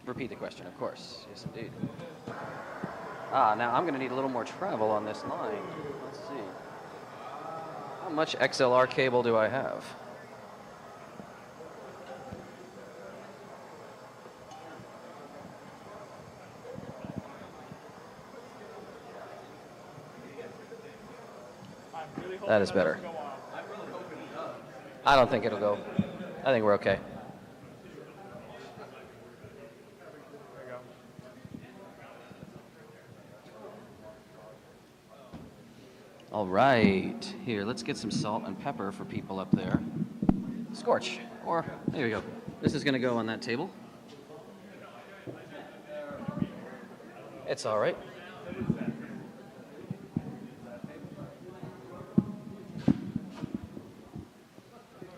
Repeat the question, of course. Yes, indeed. Now I'm going to need a little more travel on this line. Let's see. How much XLR cable do I have? That is better. I don't think it'll go. I think we're okay. All right, here, let's get some salt and pepper for people up there. Scorch, or there you go. This is gonna go on that table. It's all right.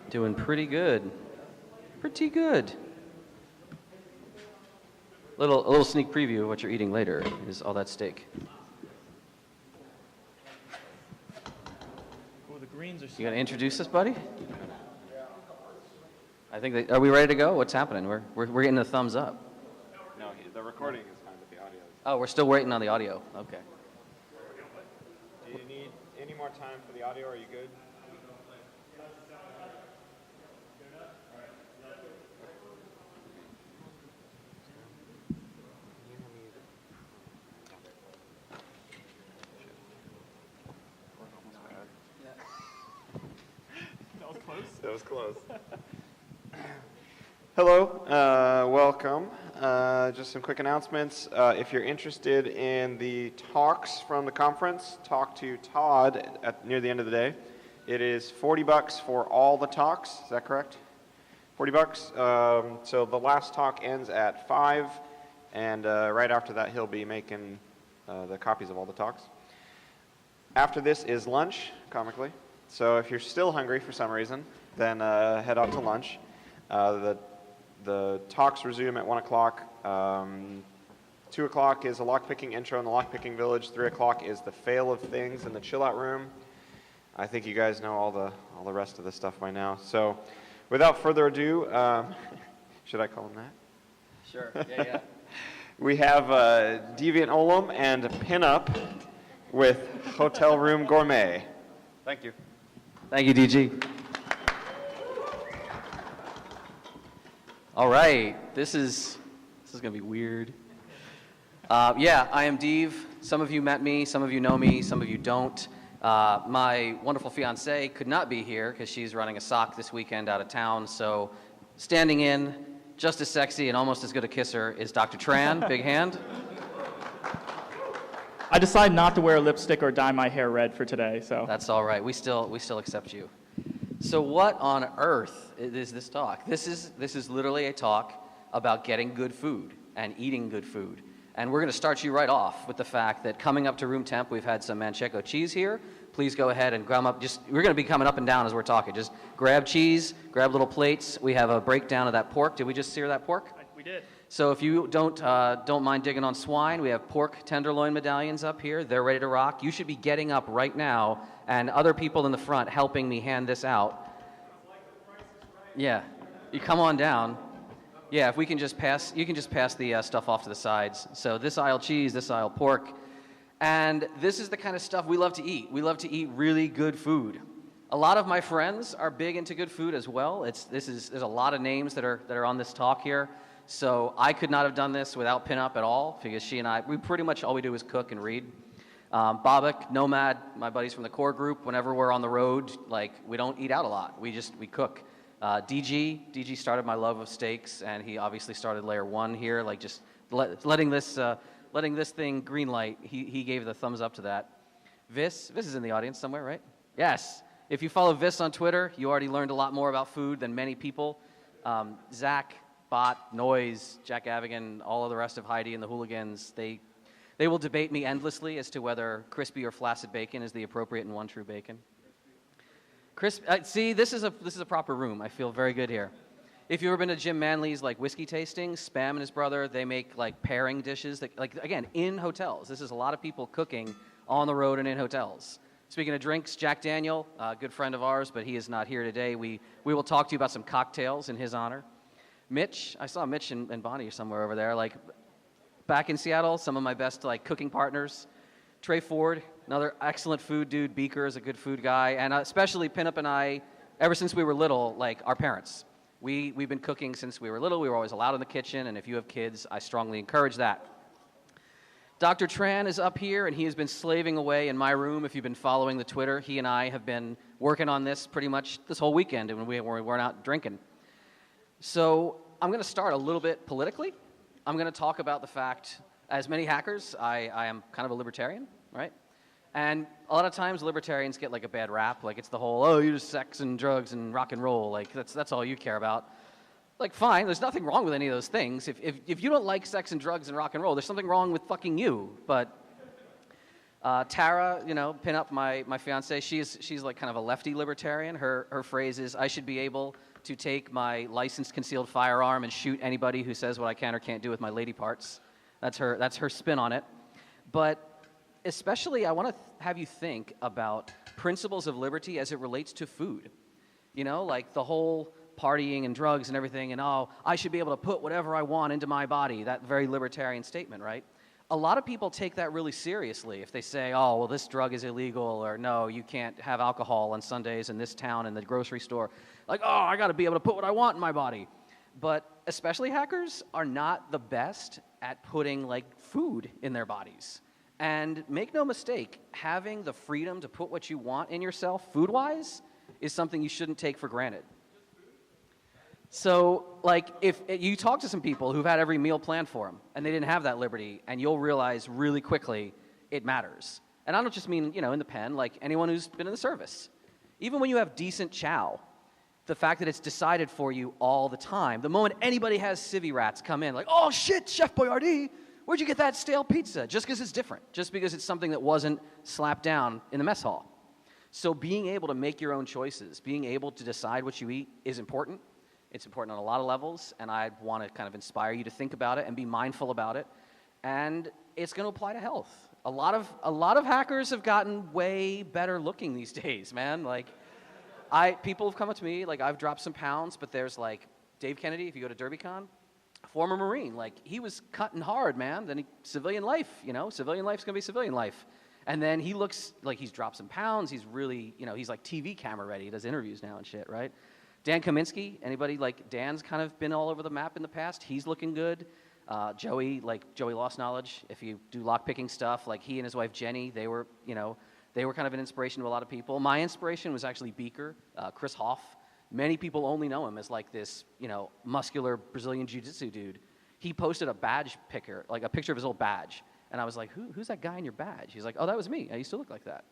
Doing pretty good. Pretty good. A little sneak preview of what you're eating later is all that steak. You gonna introduce us, buddy? I think. Are we ready to go? What's happening? We're getting a thumbs up. No, the recording is fine, but the audio is. Oh, we're still waiting on the audio. Okay. Do you need any more time for the audio? Or are you good? That was close. Hello, welcome. Just some quick announcements. If you're interested in the talks from the conference, talk to Todd near the end of the day. It is $40 for all the talks. Is that correct? $40. So the last talk ends at 5, and right after that he'll be making the copies of all the talks. After this is lunch, comically. So if you're still hungry for some reason, then head out to lunch. The talks resume at 1 o'clock. 2 o'clock is a lockpicking intro in the lockpicking village. 3 o'clock is the fail of things in the chill out room. I think you guys know all the rest of this stuff by now. So without further ado, should I call him that? Sure, yeah. We have Deviant Ollam and Pinup with Hotel Room Gourmet. Thank you. Thank you, DG. All right, this is gonna be weird. Yeah, I am Dave. Some of you met me, some of you know me, some of you don't. My wonderful fiance could not be here because she's running a sock this weekend out of town. So, standing in, just as sexy and almost as good a kisser is Dr. Tran. Big hand. I decided not to wear lipstick or dye my hair red for today, so. That's all right. We still accept you. So what on earth is this talk? This is literally a talk about getting good food and eating good food. And we're going to start you right off with the fact that coming up to room temp, we've had some manchego cheese here. Please go ahead and grab up. We're going to be coming up and down as we're talking. Just grab cheese, grab little plates. We have a breakdown of that pork. Did we just sear that pork? We did. So if you don't mind digging on swine, we have pork tenderloin medallions up here. They're ready to rock. You should be getting up right now, and other people in the front helping me hand this out. Yeah, you come on down. Yeah, if we can just pass, you can just pass the stuff off to the sides. So this aisle cheese, this aisle pork, and this is the kind of stuff we love to eat. We love to eat really good food. A lot of my friends are big into good food as well. There's a lot of names that are on this talk here. So I could not have done this without Pinup at all, because she and I, we pretty much all we do is cook and read. Bobak, Nomad, my buddies from the core group, whenever we're on the road, like, we don't eat out a lot. We cook. DG started my love of steaks, and he obviously started LayerOne here, like just letting this thing green light. He gave the thumbs up to that. Vis is in the audience somewhere, right? Yes. If you follow Vis on Twitter, you already learned a lot more about food than many people. Zach, Bot, Noise, Jack Avigan, all of the rest of Heidi and the hooligans, they will debate me endlessly as to whether crispy or flaccid bacon is the appropriate and one true bacon. See, this is a proper room. I feel very good here. If you've ever been to Jim Manley's like whiskey tasting, Spam and his brother, they make like pairing dishes that, like, again, in hotels. This is a lot of people cooking on the road and in hotels. Speaking of drinks, Jack Daniel, a good friend of ours, but he is not here today. We will talk to you about some cocktails in his honor. Mitch, I saw Mitch and Bonnie somewhere over there. Like, back in Seattle, some of my best like cooking partners. Trey Ford, another excellent food dude. Beaker is a good food guy. And especially Pinup and I, ever since we were little, like our parents. We've been cooking since we were little. We were always allowed in the kitchen. And if you have kids, I strongly encourage that. Dr. Tran is up here, and he has been slaving away in my room. If you've been following the Twitter, he and I have been working on this pretty much this whole weekend when we weren't out drinking. So I'm going to start a little bit politically. I'm going to talk about the fact, as many hackers, I am kind of a libertarian, right? And a lot of times libertarians get like a bad rap, like it's the whole, oh, you're just sex and drugs and rock and roll, like that's all you care about. Like, fine, there's nothing wrong with any of those things. If you don't like sex and drugs and rock and roll, there's something wrong with fucking you. But Tara, Pinup, my fiance, she's like kind of a lefty libertarian. Her phrase is, I should be able to take my licensed concealed firearm and shoot anybody who says what I can or can't do with my lady parts. That's her spin on it. But especially, I want to have you think about principles of liberty as it relates to food. Like the whole partying and drugs and everything, and I should be able to put whatever I want into my body, that very libertarian statement, right? A lot of people take that really seriously if they say, oh, well, this drug is illegal, or no, you can't have alcohol on Sundays in this town in the grocery store. Like, oh, I got to be able to put what I want in my body. But especially hackers are not the best at putting, like, food in their bodies. And make no mistake, having the freedom to put what you want in yourself, food-wise, is something you shouldn't take for granted. So, like, if you talk to some people who've had every meal planned for them, and they didn't have that liberty, and you'll realize really quickly it matters. And I don't just mean, in the pen, like anyone who's been in the service. Even when you have decent chow, the fact that it's decided for you all the time, the moment anybody has civvy rats come in, like, oh shit, Chef Boyardee, where'd you get that stale pizza? Just because it's different, just because it's something that wasn't slapped down in the mess hall. So being able to make your own choices, being able to decide what you eat is important. It's important on a lot of levels, and I want to kind of inspire you to think about it and be mindful about it. And it's going to apply to health. A lot of hackers have gotten way better looking these days, man. Like, people have come up to me, like, I've dropped some pounds, but there's like Dave Kennedy, if you go to DerbyCon, former Marine, like, he was cutting hard, man. Then civilian life, civilian life's going to be civilian life. And then he looks like he's dropped some pounds. He's really, he's like TV camera ready. He does interviews now and shit, right? Dan Kaminsky, anybody like Dan's kind of been all over the map in the past. He's looking good. Joey Lost Knowledge, if you do lockpicking stuff, like he and his wife Jenny, they were kind of an inspiration to a lot of people. My inspiration was actually Beaker, Chris Hoff. Many people only know him as like this, muscular Brazilian jiu-jitsu dude. He posted a badge picker, like a picture of his old badge. And I was like, who's that guy in your badge? He's like, oh, that was me. I used to look like that.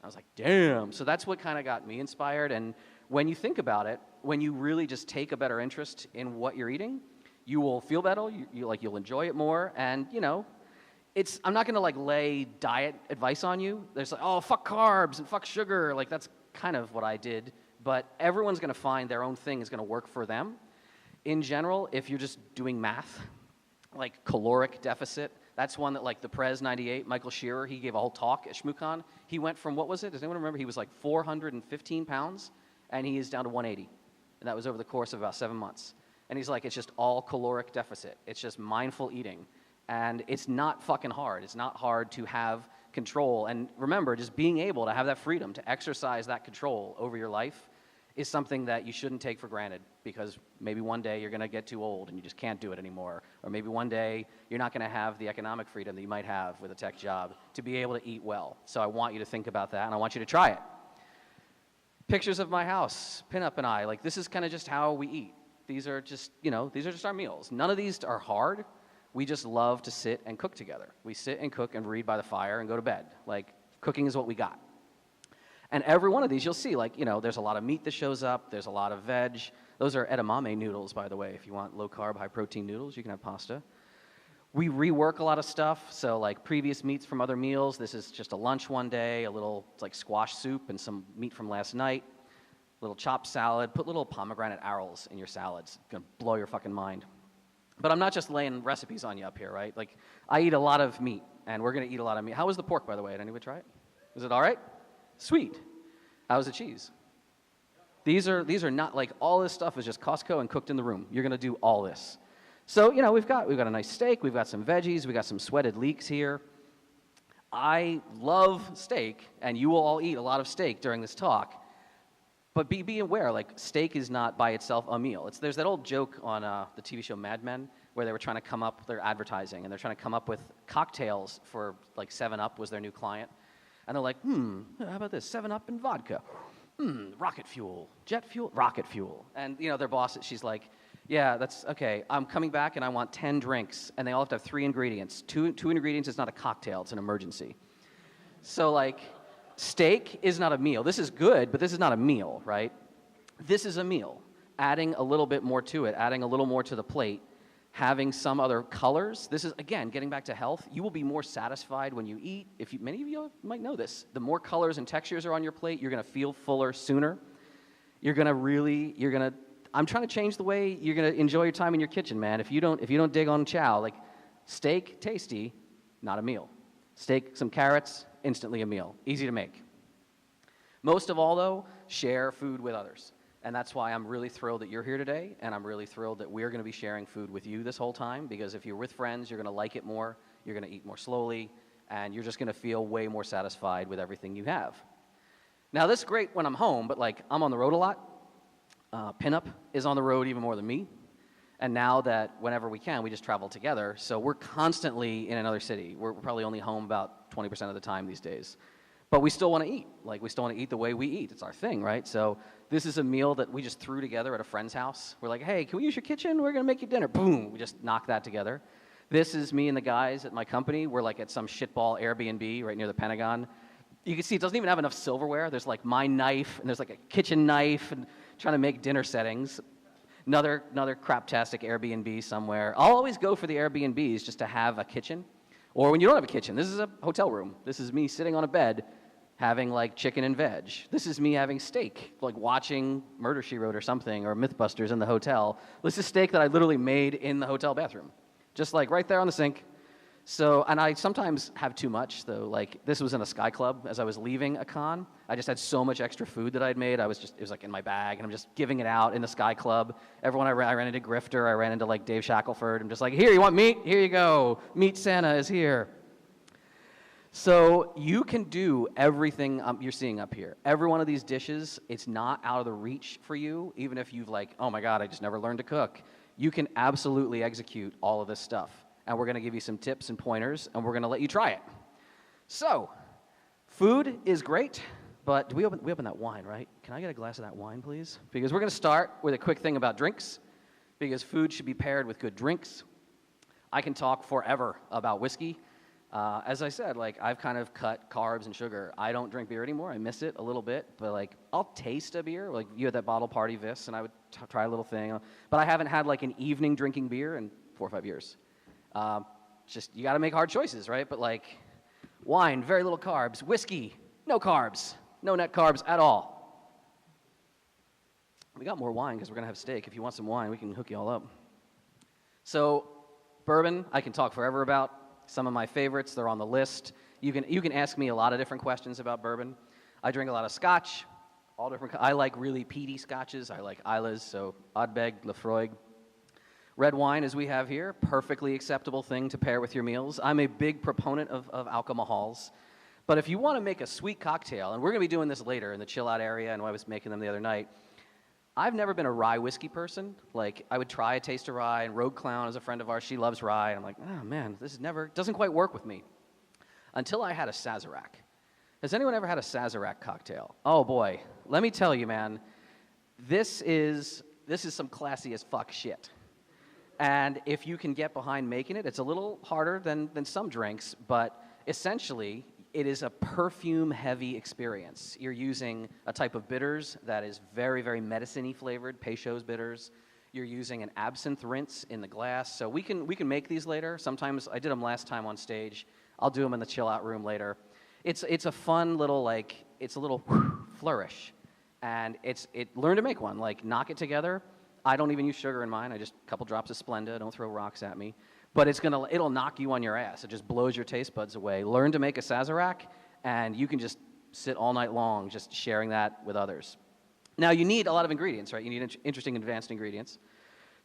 I was like, damn. So that's what kind of got me inspired. And when you think about it, when you really just take a better interest in what you're eating, you will feel better. You'll enjoy it more. And I'm not gonna like lay diet advice on you. There's like, oh, fuck carbs and fuck sugar. Like that's kind of what I did. But everyone's gonna find their own thing is gonna work for them. In general, if you're just doing math, like caloric deficit, that's one that like the Prez 98, Michael Shearer, he gave a whole talk at ShmooCon. He went from, what was it? Does anyone remember? He was like 415 pounds, and he is down to 180. And that was over the course of about 7 months. And he's like, it's just all caloric deficit. It's just mindful eating. And it's not fucking hard. It's not hard to have control. And remember, just being able to have that freedom to exercise that control over your life is something that you shouldn't take for granted, because maybe one day you're going to get too old and you just can't do it anymore. Or maybe one day you're not going to have the economic freedom that you might have with a tech job to be able to eat well. So I want you to think about that, and I want you to try it. Pictures of my house, Pinup and I, like this is kind of just how we eat. These are just our meals. None of these are hard. We just love to sit and cook together. We sit and cook and read by the fire and go to bed. Like, cooking is what we got. And every one of these, you'll see, like, there's a lot of meat that shows up. There's a lot of veg. Those are edamame noodles, by the way. If you want low-carb, high-protein noodles, you can have pasta. We rework a lot of stuff. So, like, previous meats from other meals. This is just a lunch one day, a little, like, squash soup and some meat from last night. A little chopped salad. Put little pomegranate arrows in your salads. It's going to blow your fucking mind. But I'm not just laying recipes on you up here, right? Like, I eat a lot of meat, and we're going to eat a lot of meat. How was the pork, by the way? Did anybody try it? Is it all right? Sweet. How was the cheese? These are not like all this stuff is just Costco and cooked in the room. You're going to do all this. So, you know, we've got a nice steak, we've got some veggies, we got some sweated leeks here. I love steak, and you will all eat a lot of steak during this talk. But be aware, like, steak is not by itself a meal. There's that old joke on the TV show Mad Men where they were trying to come up, they're advertising, and they're trying to come up with cocktails for, like, 7-Up was their new client. And they're like, how about this, 7-Up and vodka? Rocket fuel, jet fuel, rocket fuel. And, you know, their boss, she's like, yeah, that's okay. I'm coming back and I want 10 drinks, and they all have to have 3 ingredients. Two ingredients is not a cocktail, it's an emergency. So, like, steak is not a meal. This is good, but this is not a meal, right? This is a meal. Adding a little bit more to it, adding a little more to the plate, having some other colors. This is, again, getting back to health. You will be more satisfied when you eat. Many of you might know this. The more colors and textures are on your plate, you're going to feel fuller sooner. I'm trying to change the way you're going to enjoy your time in your kitchen, man. If you don't dig on chow, like, steak, tasty, not a meal. Steak, some carrots, instantly a meal. Easy to make. Most of all, though, share food with others. And that's why I'm really thrilled that you're here today, and I'm really thrilled that we're going to be sharing food with you this whole time, because if you're with friends, you're going to like it more, you're going to eat more slowly, and you're just going to feel way more satisfied with everything you have. Now, this is great when I'm home, but, like, I'm on the road a lot. Pinup is on the road even more than me. And now that whenever we can, we just travel together. So we're constantly in another city. We're probably only home about 20% of the time these days. But we still want to eat. Like, we still want to eat the way we eat. It's our thing, right? So this is a meal that we just threw together at a friend's house. We're like, hey, can we use your kitchen? We're going to make you dinner. Boom. We just knock that together. This is me and the guys at my company. We're like at some shitball Airbnb right near the Pentagon. You can see it doesn't even have enough silverware. There's like my knife, and there's like a kitchen knife, and trying to make dinner settings. Another craptastic Airbnb somewhere. I'll always go for the Airbnbs just to have a kitchen. Or when you don't have a kitchen, this is a hotel room. This is me sitting on a bed having, like, chicken and veg. This is me having steak, like watching Murder, She Wrote or something, or Mythbusters in the hotel. This is steak that I literally made in the hotel bathroom. Just, like, right there on the sink. So, and I sometimes have too much, though. Like, this was in a Sky Club as I was leaving a con. I just had so much extra food that I'd made. It was like in my bag, and I'm just giving it out in the Sky Club. Everyone I ran into Grifter, I ran into, like, Dave Shackelford. I'm just like, here, you want meat? Here you go. Meat Santa is here. So you can do everything you're seeing up here. Every one of these dishes, it's not out of the reach for you, even if you've, like, oh my God, I just never learned to cook. You can absolutely execute all of this stuff. And we're going to give you some tips and pointers, and we're going to let you try it. So, food is great, but we open that wine, right? Can I get a glass of that wine, please? Because we're going to start with a quick thing about drinks, because food should be paired with good drinks. I can talk forever about whiskey. As I said, like, I've kind of cut carbs and sugar. I don't drink beer anymore. I miss it a little bit, but, like, I'll taste a beer. Like, you had that bottle party, Vis, and I would try a little thing. But I haven't had, like, an evening drinking beer in 4 or 5 years. Just, you got to make hard choices, right? But, like, wine, very little carbs. Whiskey, no carbs. No net carbs at all. We got more wine because we're going to have steak. If you want some wine, we can hook you all up. So, bourbon, I can talk forever about. Some of my favorites, they're on the list. You can ask me a lot of different questions about bourbon. I drink a lot of scotch, all different. I like really peaty scotches. I like Islays, so Ardbeg, Lafroig. Red wine, as we have here, perfectly acceptable thing to pair with your meals. I'm a big proponent of alcohols. But if you want to make a sweet cocktail, and we're going to be doing this later in the chill-out area, and I was making them the other night, I've never been a rye whiskey person. Like, I would try a taste of rye, and Rogue Clown is a friend of ours. She loves rye. And I'm like, oh, man, this doesn't quite work with me. Until I had a Sazerac. Has anyone ever had a Sazerac cocktail? Oh, boy. Let me tell you, man, this is some classy as fuck shit. And if you can get behind making it, it's a little harder than some drinks, but essentially, it is a perfume-heavy experience. You're using a type of bitters that is very, very medicine-y flavored, Peychaud's bitters. You're using an absinthe rinse in the glass. So we can make these later. Sometimes I did them last time on stage. I'll do them in the chill-out room later. It's a fun little, like, it's a little flourish. And learn to make one. Like, knock it together. I don't even use sugar in mine. I just a couple drops of Splenda. Don't throw rocks at me. But it'll knock you on your ass. It just blows your taste buds away. Learn to make a Sazerac, and you can just sit all night long just sharing that with others. Now, you need a lot of ingredients, right? You need interesting advanced ingredients.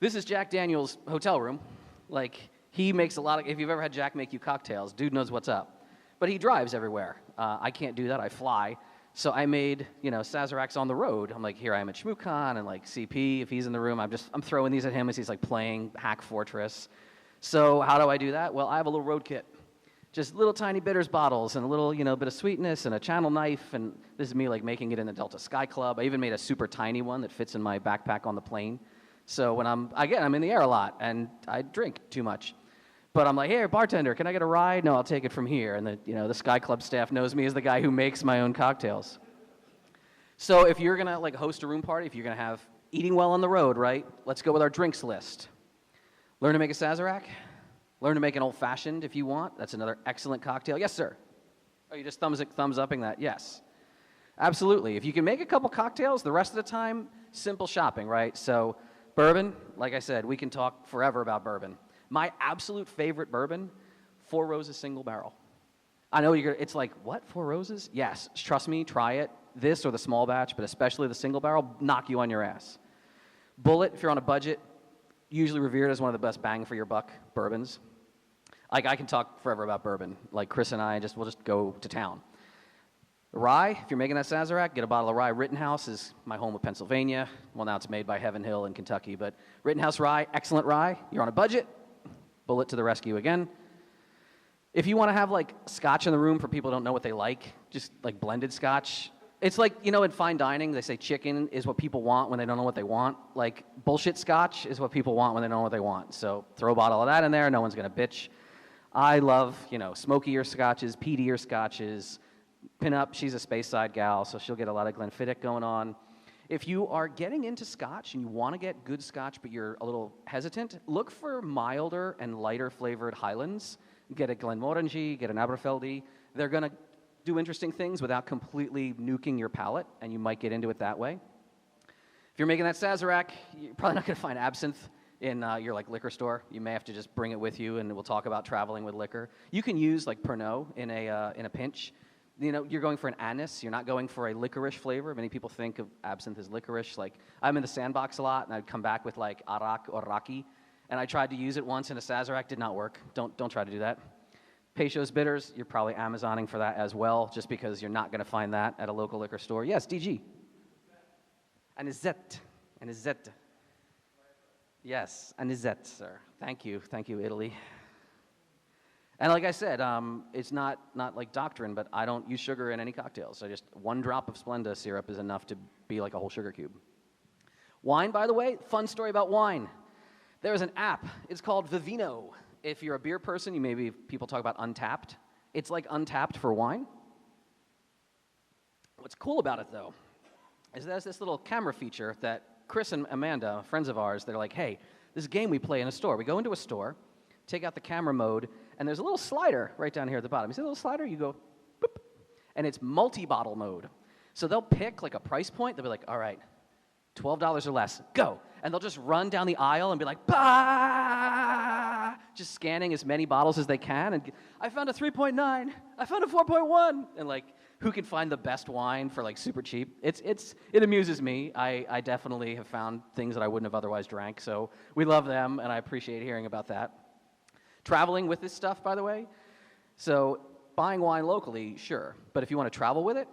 This is Jack Daniel's hotel room. Like, he makes a lot of, if you've ever had Jack make you cocktails, dude knows what's up. But he drives everywhere. I can't do that, I fly. So I made, Sazeracs on the road. I'm like, here I am at ShmooCon, and like CP, if he's in the room, I'm throwing these at him as he's like playing Hack Fortress. So how do I do that? Well, I have a little road kit. Just little tiny bitters bottles and a little, bit of sweetness and a channel knife. And this is me like making it in the Delta Sky Club. I even made a super tiny one that fits in my backpack on the plane. So when I'm in the air a lot and I drink too much. But I'm like, hey, bartender, can I get a ride? No, I'll take it from here. And the Sky Club staff knows me as the guy who makes my own cocktails. So if you're gonna like host a room party, if you're gonna have eating well on the road, right? Let's go with our drinks list. Learn to make a Sazerac. Learn to make an old-fashioned if you want. That's another excellent cocktail. Yes, sir. Oh, you just thumbs-upping that? Yes. Absolutely. If you can make a couple cocktails, the rest of the time, simple shopping, right? So bourbon, like I said, we can talk forever about bourbon. My absolute favorite bourbon, Four Roses single barrel. I know it's like, what, 4 Roses? Yes, trust me, try it. This or the small batch, but especially the single barrel, knock you on your ass. Bullet, if you're on a budget, usually revered as one of the best bang for your buck bourbons. Like, I can talk forever about bourbon. Like, Chris and I, we'll just go to town. Rye, if you're making that Sazerac, get a bottle of rye. Rittenhouse is my home of Pennsylvania. Well, now it's made by Heaven Hill in Kentucky, but Rittenhouse rye, excellent rye. You're on a budget, Bullet to the rescue again. If you want to have like scotch in the room for people who don't know what they like, just like blended scotch. It's like, in fine dining, they say chicken is what people want when they don't know what they want. Like bullshit scotch is what people want when they don't know what they want. So throw a bottle of that in there, no one's going to bitch. I love, smokier scotches, peatier scotches. Pinup, she's a Speyside gal, so she'll get a lot of Glenfiddich going on. If you are getting into scotch and you want to get good scotch, but you're a little hesitant, look for milder and lighter flavored Highlands. Get a Glenmorangie, get an Aberfeldy. They're going to do interesting things without completely nuking your palate, and you might get into it that way. If you're making that Sazerac, you're probably not going to find absinthe in your like liquor store. You may have to just bring it with you, and we'll talk about traveling with liquor. You can use like Pernod in a pinch. You're going for an anise. You're not going for a licorice flavor. Many people think of absinthe as licorice. Like, I'm in the sandbox a lot, and I'd come back with like arak or raki, and I tried to use it once in a Sazerac. Did not work. Don't try to do that. Peychaud's bitters, you're probably Amazoning for that as well, just because you're not going to find that at a local liquor store. Yes, DG. Anisette. Yes, anisette, sir. Thank you, Italy. And like I said, it's not like doctrine, but I don't use sugar in any cocktails. So just 1 drop of Splenda syrup is enough to be like a whole sugar cube. Wine, by the way, fun story about wine. There's an app. It's called Vivino. If you're a beer person, people talk about Untapped. It's like Untapped for wine. What's cool about it, though, is there's this little camera feature that Chris and Amanda, friends of ours, they're like, hey, this game we play in a store. We go into a store, take out the camera mode, and there's a little slider right down here at the bottom. You see the little slider? You go, boop, and it's multi-bottle mode. So they'll pick like a price point. They'll be like, all right, $12 or less, go. And they'll just run down the aisle and be like, bah! Just scanning as many bottles as they can. And I found a 3.9. I found a 4.1. And like, who can find the best wine for like super cheap? It amuses me. I definitely have found things that I wouldn't have otherwise drank. So we love them, and I appreciate hearing about that. Traveling with this stuff, by the way. So buying wine locally, sure. But if you want to travel with it,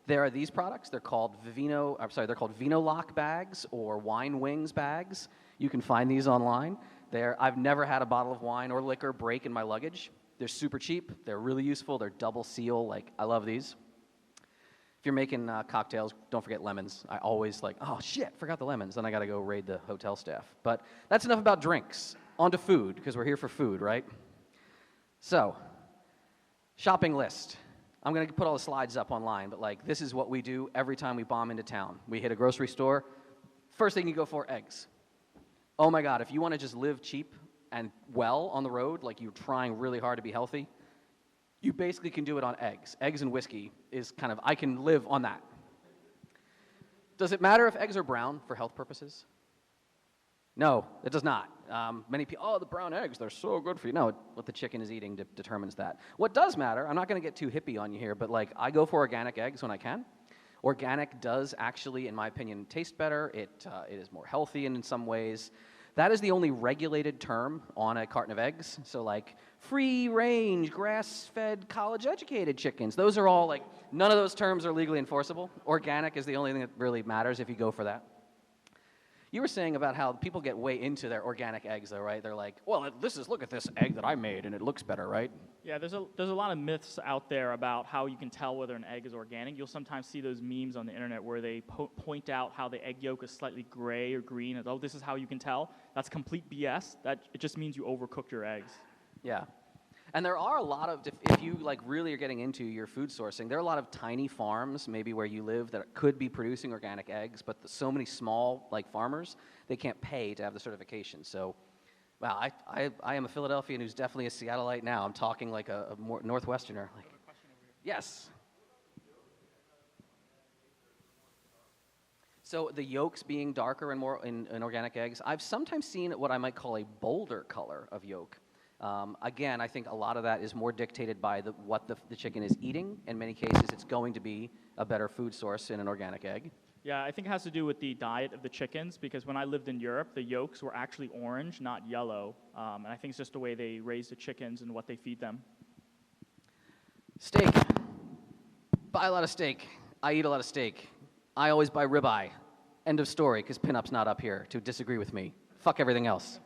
there are these products. They're called Vinolock bags or Wine Wings bags. You can find these online. I've never had a bottle of wine or liquor break in my luggage. They're super cheap. They're really useful. They're double seal. I love these. If you're making cocktails, don't forget lemons. I always oh shit, forgot the lemons. Then I got to go raid the hotel staff. But that's enough about drinks. On to food, because we're here for food, right? So, shopping list. I'm going to put all the slides up online, but this is what we do every time we bomb into town. We hit a grocery store. First thing you go for, eggs. Oh my God, if you want to just live cheap and well on the road, like you're trying really hard to be healthy, you basically can do it on eggs. Eggs and whiskey is I can live on that. Does it matter if eggs are brown for health purposes? No, it does not. Many people, the brown eggs, they're so good for you. No, what the chicken is eating determines that. What does matter, I'm not going to get too hippie on you here, but I go for organic eggs when I can. Organic does actually, in my opinion, taste better. It is more healthy in some ways. That is the only regulated term on a carton of eggs. So like free-range, grass-fed, college-educated chickens. Those are all like, none of those terms are legally enforceable. Organic is the only thing that really matters if you go for that. You were saying about how people get way into their organic eggs, though, right? They're like, well, look at this egg that I made, and it looks better, right? Yeah, there's a lot of myths out there about how you can tell whether an egg is organic. You'll sometimes see those memes on the internet where they point out how the egg yolk is slightly gray or green, and, oh, this is how you can tell. That's complete BS. It just means you overcooked your eggs. Yeah. And there are a lot of, if you like really are getting into your food sourcing, there are a lot of tiny farms, maybe where you live, that could be producing organic eggs, but so many small like farmers, they can't pay to have the certification. So, wow, I am a Philadelphian who's definitely a Seattleite now. I'm talking like a more Northwesterner. Like, yes. So the yolks being darker and more in organic eggs, I've sometimes seen what I might call a bolder color of yolk. Again, I think a lot of that is more dictated by what the chicken is eating. In many cases, it's going to be a better food source in an organic egg. Yeah, I think it has to do with the diet of the chickens, because when I lived in Europe, the yolks were actually orange, not yellow. And I think it's just the way they raise the chickens and what they feed them. Steak. Buy a lot of steak. I eat a lot of steak. I always buy ribeye. End of story, because Pinup's not up here to disagree with me. Fuck everything else.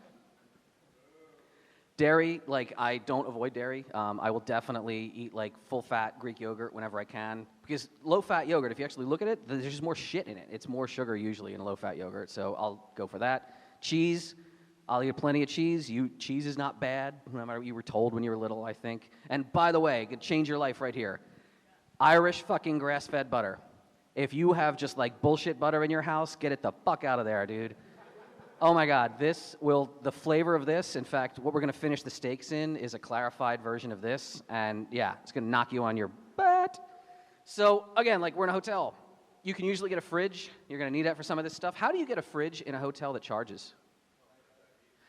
Dairy, like, I don't avoid dairy. I will definitely eat, like, full-fat Greek yogurt whenever I can. Because low-fat yogurt, if you actually look at it, there's just more shit in it. It's more sugar usually in a low-fat yogurt, so I'll go for that. Cheese, I'll eat plenty of cheese. Cheese is not bad, no matter what you were told when you were little, I think. And by the way, it could change your life right here. Irish fucking grass-fed butter. If you have just, like, bullshit butter in your house, get it the fuck out of there, dude. Oh my God, the flavor of this, in fact, what we're going to finish the steaks in is a clarified version of this, and yeah, it's going to knock you on your butt. So again, like, we're in a hotel. You can usually get a fridge. You're going to need that for some of this stuff. How do you get a fridge in a hotel that charges?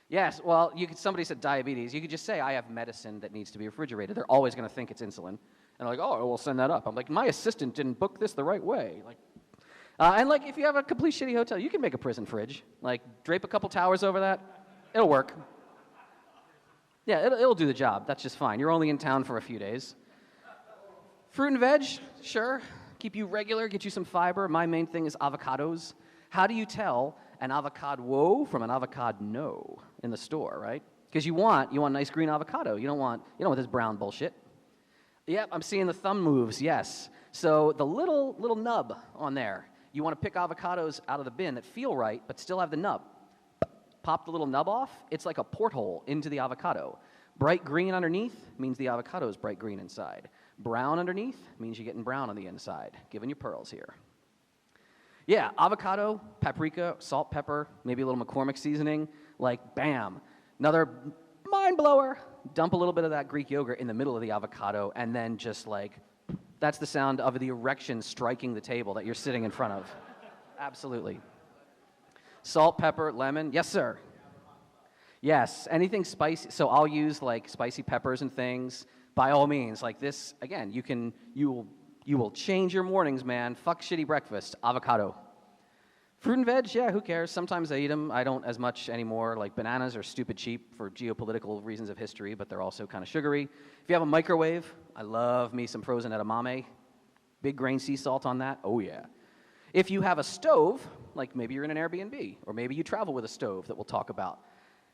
Yes, well, somebody said diabetes. You could just say, I have medicine that needs to be refrigerated. They're always going to think it's insulin. And they're like, oh, we'll send that up. I'm like, my assistant didn't book this the right way. Like, and like, if you have a complete shitty hotel, you can make a prison fridge. Like, drape a couple towers over that. It'll work. Yeah, it'll do the job. That's just fine. You're only in town for a few days. Fruit and veg, sure. Keep you regular, get you some fiber. My main thing is avocados. How do you tell an avocado from an avocado in the store, right? Because you want nice green avocado. You don't want this brown bullshit. Yep, I'm seeing the thumb moves, yes. So the little nub on there, you want to pick avocados out of the bin that feel right, but still have the nub. Pop the little nub off, it's like a porthole into the avocado. Bright green underneath means the avocado is bright green inside. Brown underneath means you're getting brown on the inside. Giving you pearls here. Yeah, avocado, paprika, salt, pepper, maybe a little McCormick seasoning, like bam. Another mind blower. Dump a little bit of that Greek yogurt in the middle of the avocado, and then just like, that's the sound of the erection striking the table that you're sitting in front of. Absolutely. Salt, pepper, lemon. Yes, sir. Yes, anything spicy. So I'll use like spicy peppers and things. By all means, like this, again, you will change your mornings, man. Fuck shitty breakfast. Avocado. Fruit and veg, yeah, who cares? Sometimes I eat them. I don't as much anymore. Like, bananas are stupid cheap for geopolitical reasons of history, but they're also kind of sugary. If you have a microwave, I love me some frozen edamame. Big grain sea salt on that. Oh, yeah. If you have a stove, like maybe you're in an Airbnb, or maybe you travel with a stove that we'll talk about,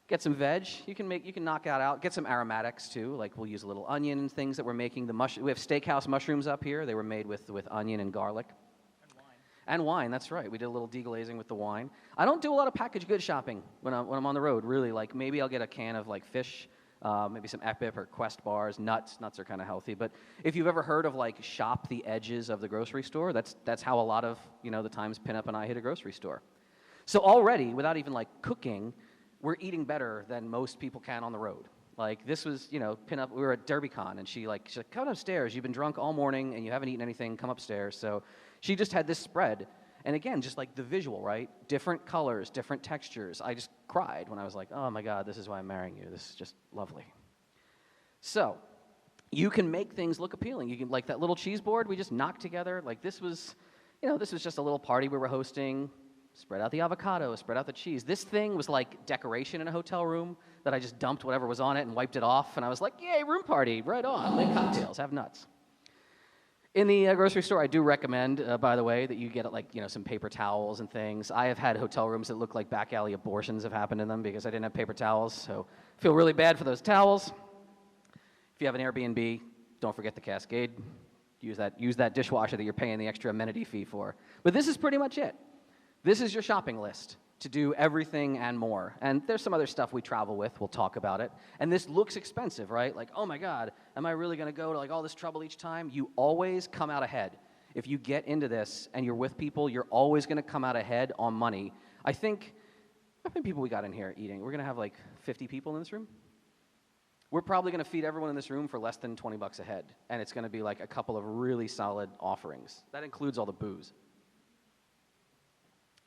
get some veg. You can knock that out. Get some aromatics, too. Like, we'll use a little onion and things that we're making. We have steakhouse mushrooms up here. They were made with onion and garlic. And wine, that's right. We did a little deglazing with the wine. I don't do a lot of packaged goods shopping when I'm on the road, really. Like, maybe I'll get a can of, like, fish, maybe some Epip or Quest bars, nuts. Nuts are kind of healthy. But if you've ever heard of, like, shop the edges of the grocery store, that's how a lot of, the times Pinup and I hit a grocery store. So already, without even, like, cooking, we're eating better than most people can on the road. Like, this was, Pinup, we were at DerbyCon, and she's like, come upstairs. You've been drunk all morning, and you haven't eaten anything. Come upstairs. So she just had this spread. And again, just like the visual, right? Different colors, different textures. I just cried when I was like, oh, my God, this is why I'm marrying you. This is just lovely. So you can make things look appealing. You can, like that little cheese board we just knocked together. Like, this was, this was just a little party we were hosting. Spread out the avocado, spread out the cheese. This thing was like decoration in a hotel room that I just dumped whatever was on it and wiped it off. And I was like, yay, room party, right on. Make cocktails, have nuts. In the grocery store, I do recommend, by the way, that you get some paper towels and things. I have had hotel rooms that look like back alley abortions have happened in them because I didn't have paper towels. So I feel really bad for those towels. If you have an Airbnb, don't forget the Cascade. Use that dishwasher that you're paying the extra amenity fee for. But this is pretty much it. This is your shopping list to do everything and more. And there's some other stuff we travel with. We'll talk about it. And this looks expensive, right? Like, oh my God, am I really going to go to all this trouble each time? You always come out ahead. If you get into this and you're with people, you're always going to come out ahead on money. I think, how many people we got in here eating? We're going to have 50 people in this room? We're probably going to feed everyone in this room for less than $20 a head. And it's going to be a couple of really solid offerings. That includes all the booze.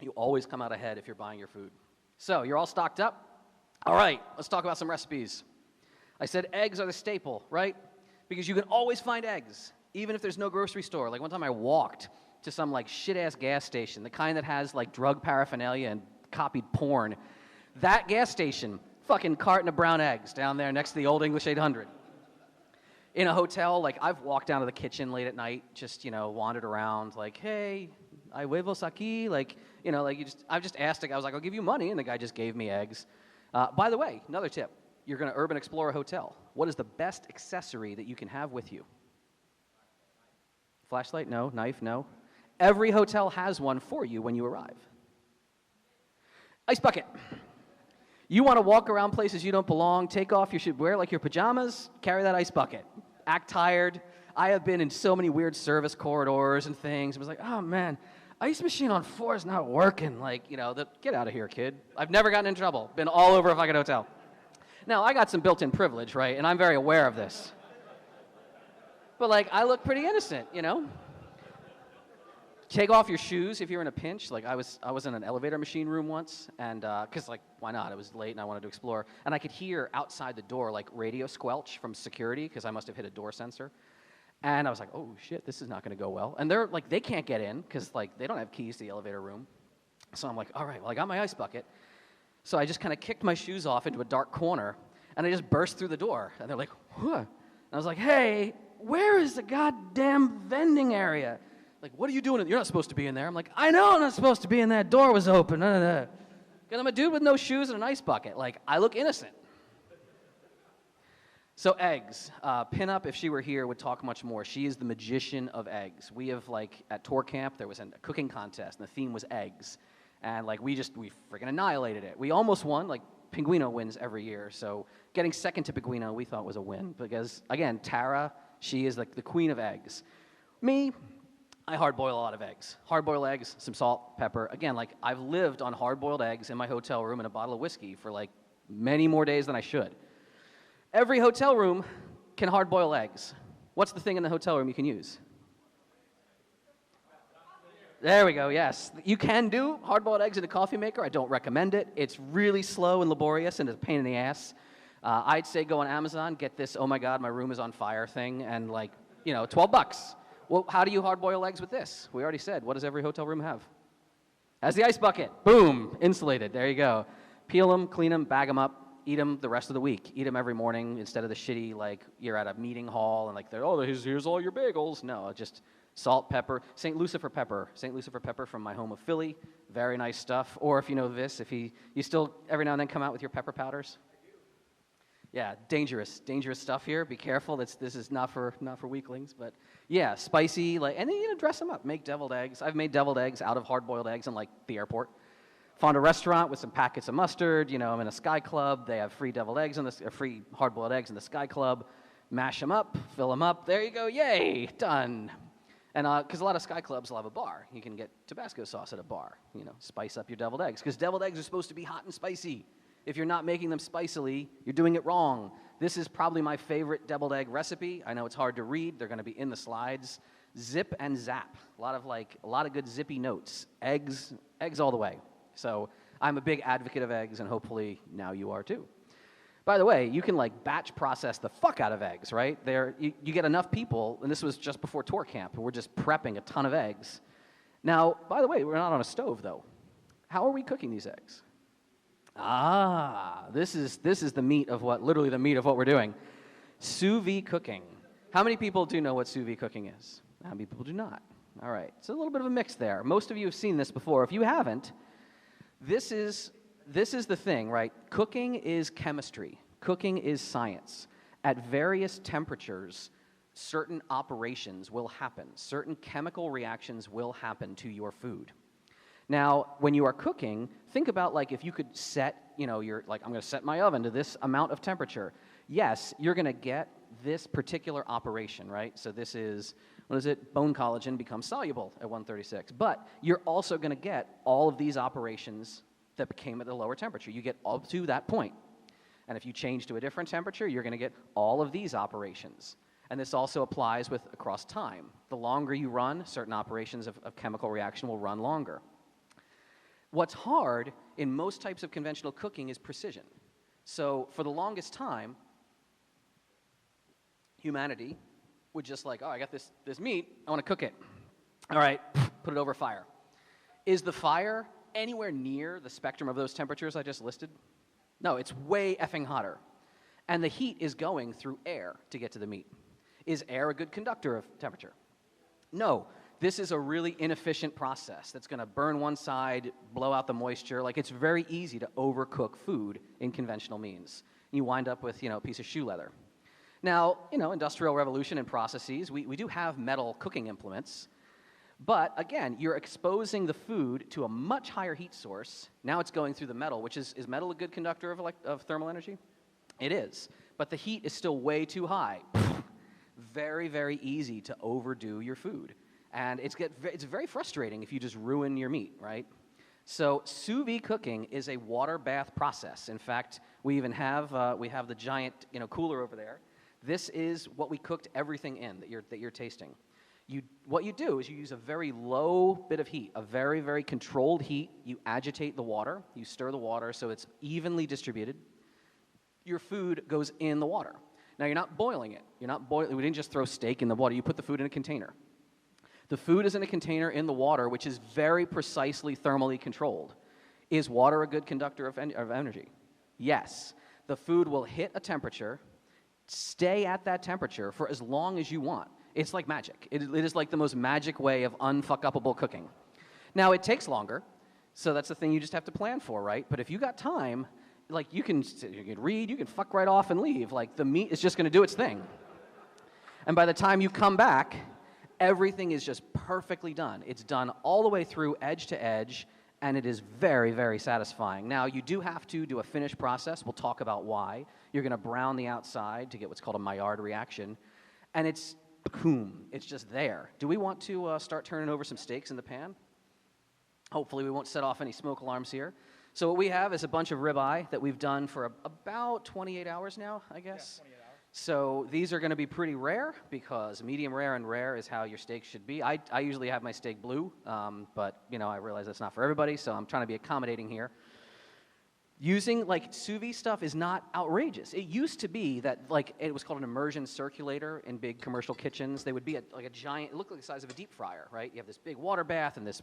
You always come out ahead if you're buying your food. So, you're all stocked up? All right, let's talk about some recipes. I said eggs are the staple, right? Because you can always find eggs, even if there's no grocery store. One time I walked to some shit-ass gas station, the kind that has drug paraphernalia and copied porn. That gas station, fucking carton of brown eggs down there next to the old English 800. In a hotel, I've walked down to the kitchen late at night, just, wandered around, hey, hay huevos aquí, I've just asked, I was I'll give you money, and the guy just gave me eggs. By the way, another tip, you're going to urban explore a hotel. What is the best accessory that you can have with you? Flashlight? No. Knife? No. Every hotel has one for you when you arrive. Ice bucket. You want to walk around places you don't belong, take off your shoes, wear your pajamas, carry that ice bucket. Act tired. I have been in so many weird service corridors and things. I was oh man, ice machine on 4 is not working. Get out of here, kid. I've never gotten in trouble. Been all over a fucking hotel. Now, I got some built-in privilege, right? And I'm very aware of this. But I look pretty innocent, Take off your shoes if you're in a pinch. I was in an elevator machine room once, and because why not? It was late and I wanted to explore, and I could hear outside the door radio squelch from security because I must have hit a door sensor, and I was oh shit, this is not going to go well. And they're they can't get in because they don't have keys to the elevator room. So I'm all right, well I got my ice bucket, so I just kind of kicked my shoes off into a dark corner, and I just burst through the door, and they're huh? And I was hey, where is the goddamn vending area? What are you doing? You're not supposed to be in there. I'm I know I'm not supposed to be in there. Door was open. Because I'm a dude with no shoes and an ice bucket. I look innocent. So eggs. Pinup, if she were here, would talk much more. She is the magician of eggs. We have, at tour camp, there was a cooking contest, and the theme was eggs. And, we freaking annihilated it. We almost won. Pinguino wins every year. So getting second to Pinguino, we thought was a win. Because, again, Tara, she is, the queen of eggs. Me, I hard-boil a lot of eggs. Hard-boiled eggs, some salt, pepper. Again, I've lived on hard-boiled eggs in my hotel room and a bottle of whiskey for, many more days than I should. Every hotel room can hard-boil eggs. What's the thing in the hotel room you can use? There we go, yes. You can do hard-boiled eggs in a coffee maker. I don't recommend it. It's really slow and laborious and it's a pain in the ass. I'd say go on Amazon, get this, oh my God, my room is on fire thing, and $12. Well, how do you hard-boil eggs with this? We already said, what does every hotel room have? Has the ice bucket. Boom, insulated. There you go. Peel them, clean them, bag them up, eat them the rest of the week. Eat them every morning instead of the shitty, you're at a meeting hall and here's all your bagels. No, just salt, pepper. St. Lucifer pepper. St. Lucifer pepper from my home of Philly. Very nice stuff. Or if you know this, you still every now and then come out with your pepper powders. Yeah, dangerous stuff here. Be careful. This is not for weaklings, but yeah, spicy. And then dress them up. Make deviled eggs. I've made deviled eggs out of hard-boiled eggs in the airport. Found a restaurant with some packets of mustard. I'm in a Sky Club. They have free deviled eggs free hard-boiled eggs in the Sky Club. Mash them up, fill them up. There you go. Yay, done. And because a lot of Sky Clubs will have a bar, you can get Tabasco sauce at a bar. Spice up your deviled eggs because deviled eggs are supposed to be hot and spicy. If you're not making them spicily, you're doing it wrong. This is probably my favorite deviled egg recipe. I know it's hard to read. They're going to be in the slides. Zip and zap. A lot of good zippy notes. Eggs all the way. So I'm a big advocate of eggs, and hopefully now you are too. By the way, you can batch process the fuck out of eggs, right? You get enough people, and this was just before tour camp, and we're just prepping a ton of eggs. Now, by the way, we're not on a stove, though. How are we cooking these eggs? This is the meat of literally the meat of what we're doing. Sous-vide cooking. How many people do know what sous-vide cooking is? How many people do not? All right, it's a little bit of a mix there. Most of you have seen this before. If you haven't, this is the thing, right? Cooking is chemistry. Cooking is science. At various temperatures, certain operations will happen. Certain chemical reactions will happen to your food. Now, when you are cooking, think about like if you could set, you're like, I'm going to set my oven to this amount of temperature. Yes, you're going to get this particular operation, right? So this is, bone collagen becomes soluble at 136. But you're also going to get all of these operations that became at a lower temperature. You get up to that point. And if you change to a different temperature, you're going to get all of these operations. And this also applies across time. The longer you run, certain operations of chemical reaction will run longer. What's hard in most types of conventional cooking is precision. So for the longest time, humanity would just like, I got this meat, I want to cook it. All right, put it over fire. Is the fire anywhere near the spectrum of those temperatures I just listed? No, it's way effing hotter. And the heat is going through air to get to the meat. Is air a good conductor of temperature? No. This is a really inefficient process that's going to burn one side, blow out the moisture. Like, it's very easy to overcook food in conventional means. You wind up with, a piece of shoe leather. Now, Industrial Revolution and processes, we do have metal cooking implements. But, again, you're exposing the food to a much higher heat source. Now it's going through the metal, which is metal a good conductor of thermal energy? It is. But the heat is still way too high. Very, very easy to overdo your food. And it's very frustrating if you just ruin your meat, right? So sous vide cooking is a water bath process. In fact, we even have the giant cooler over there. This is what we cooked everything in that you're tasting. What you do is you use a very low bit of heat, a very, very controlled heat. You agitate the water. You stir the water so it's evenly distributed. Your food goes in the water. Now, you're not boiling it. We didn't just throw steak in the water. You put the food in a container. The food is in a container in the water, which is very precisely thermally controlled. Is water a good conductor of energy? Yes. The food will hit a temperature, stay at that temperature for as long as you want. It's like magic. It is like the most magic way of unfuck-upable cooking. Now, it takes longer, so that's the thing you just have to plan for, right? But if you got time, like you can read, you can fuck right off and leave. Like, the meat is just going to do its thing. And by the time you come back, everything is just perfectly done. It's done all the way through edge to edge, and it is very, very satisfying. Now, you do have to do a finish process. We'll talk about why. You're going to brown the outside to get what's called a Maillard reaction, and it's boom, it's just there. Do we want to start turning over some steaks in the pan? Hopefully we won't set off any smoke alarms here. So what we have is a bunch of ribeye that we've done for about 28 hours now, I guess. Yeah, 28 hours. So these are going to be pretty rare because medium rare and rare is how your steak should be. I usually have my steak blue, but I realize that's not for everybody, so I'm trying to be accommodating here. Using sous vide stuff is not outrageous. It used to be that it was called an immersion circulator in big commercial kitchens. They would be a giant, it looked like the size of a deep fryer, right? You have this big water bath and this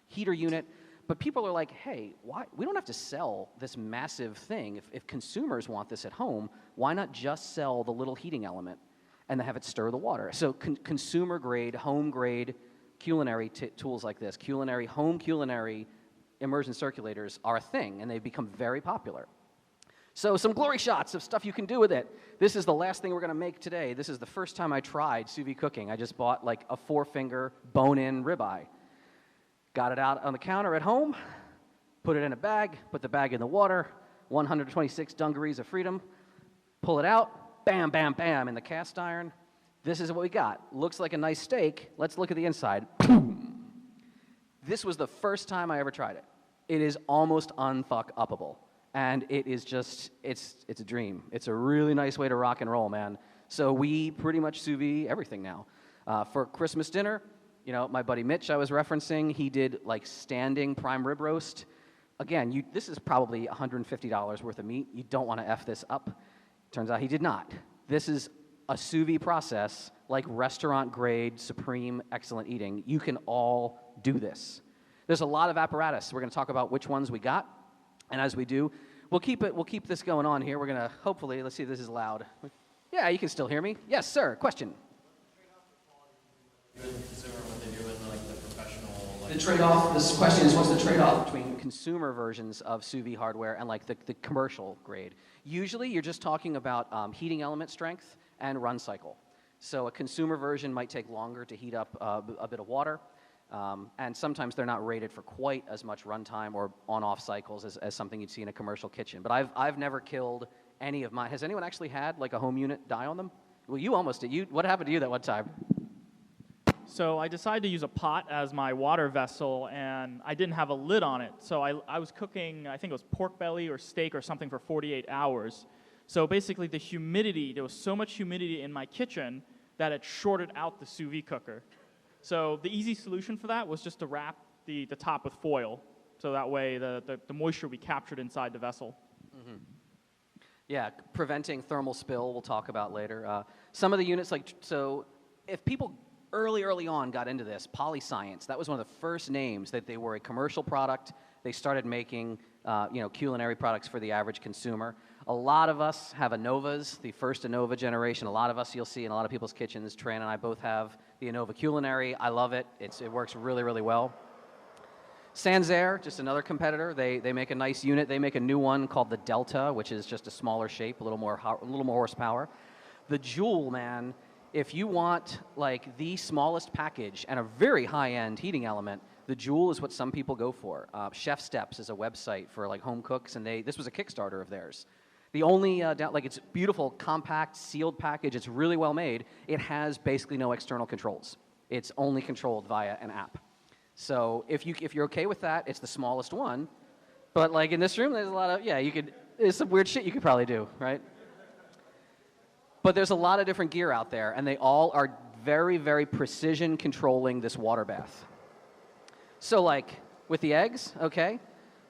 heater unit. But people are like, hey, why? We don't have to sell this massive thing. If consumers want this at home, why not just sell the little heating element and have it stir the water? So consumer grade, home grade culinary tools like this, home culinary immersion circulators are a thing, and they've become very popular. So some glory shots of stuff you can do with it. This is the last thing we're going to make today. This is the first time I tried sous vide cooking. I just bought a 4-finger bone-in ribeye. Got it out on the counter at home, put it in a bag, put the bag in the water, 126 dungarees of freedom, pull it out, bam, bam, bam, in the cast iron. This is what we got. Looks like a nice steak. Let's look at the inside. This was the first time I ever tried it. It is almost unfuck-upable. And it is just, it's a dream. It's a really nice way to rock and roll, man. So we pretty much sous vide everything now. For Christmas dinner, my buddy Mitch I was referencing, he did standing prime rib roast. Again, this is probably $150 worth of meat. You don't want to F this up. Turns out he did not. This is a sous vide process like restaurant grade, supreme, excellent eating. You can all do this. There's a lot of apparatus. We're going to talk about which ones we got, and as we do, we'll keep this going on here. We're going to hopefully, let's see if this is loud. Yeah, you can still hear me. Yes, sir. Question. The trade-off, this question is, what's the trade-off between consumer versions of sous vide hardware and like the commercial grade? Usually you're just talking about heating element strength and run cycle. So a consumer version might take longer to heat up a bit of water, and sometimes they're not rated for quite as much runtime or on-off cycles as something you'd see in a commercial kitchen. But I've never killed any of mine. Has anyone actually had like a home unit die on them? Well, you almost did. What happened to you that one time? So I decided to use a pot as my water vessel, and I didn't have a lid on it. So I was cooking, I think it was pork belly or steak or something for 48 hours. So basically the humidity, there was so much humidity in my kitchen that it shorted out the sous vide cooker. So the easy solution for that was just to wrap the top with foil. So that way the moisture would be captured inside the vessel. Mm-hmm. Yeah, preventing thermal spill we'll talk about later. Some of the units, so if people early on got into this, Polyscience, that was one of the first names that they were a commercial product. They started making culinary products for the average consumer. A lot of us have Innovas, the first Innova generation. A lot of us you'll see in a lot of people's kitchens. Tran and I both have the Innova Culinary. I love it. It works really, really well. Sansair, just another competitor. They make a nice unit. They make a new one called the Delta, which is just a smaller shape, a little more horsepower. The Joule, man, if you want like the smallest package and a very high-end heating element, the Joule is what some people go for. Chef Steps is a website for like home cooks, and this was a Kickstarter of theirs. The only, it's beautiful, compact, sealed package. It's really well made. It has basically no external controls. It's only controlled via an app. So if you're okay with that, it's the smallest one. But like in this room, there's a lot of, there's some weird shit you could probably do, right? But there's a lot of different gear out there, and they all are very, very precision controlling this water bath. So like with the eggs, okay,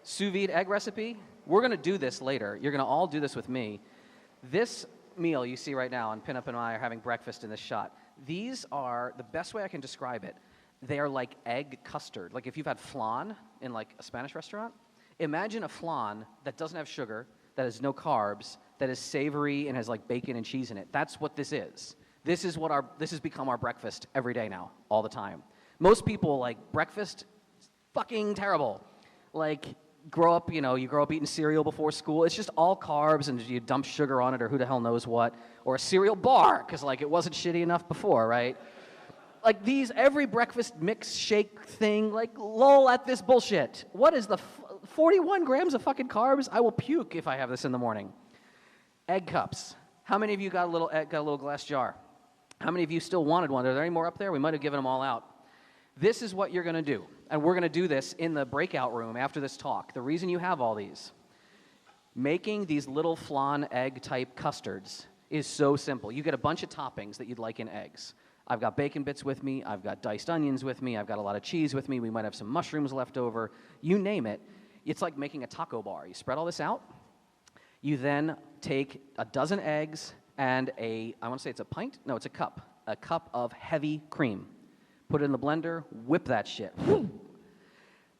sous vide egg recipe, we're going to do this later. You're going to all do this with me. This meal you see right now, and Pinup and I are having breakfast in this shot. These are, the best way I can describe it, they are like egg custard. Like if you've had flan in like a Spanish restaurant, imagine a flan that doesn't have sugar, that has no carbs, that is savory and has like bacon and cheese in it. That's what this is. This has become our breakfast every day now, all the time. Most people like breakfast, fucking terrible. Like you grow up eating cereal before school. It's just all carbs and you dump sugar on it or who the hell knows what. Or a cereal bar, because like it wasn't shitty enough before, right? Like every breakfast mix shake thing, like lol at this bullshit. What is the 41 grams of fucking carbs? I will puke if I have this in the morning. Egg cups. How many of you got a little glass jar? How many of you still wanted one? Are there any more up there? We might have given them all out. This is what you're going to do. And we're going to do this in the breakout room after this talk. The reason you have all these, making these little flan egg type custards is so simple. You get a bunch of toppings that you'd like in eggs. I've got bacon bits with me. I've got diced onions with me. I've got a lot of cheese with me. We might have some mushrooms left over. You name it. It's like making a taco bar. You spread all this out. You then take a dozen eggs and I want to say it's a pint? No, it's a cup of heavy cream. Put it in the blender, whip that shit.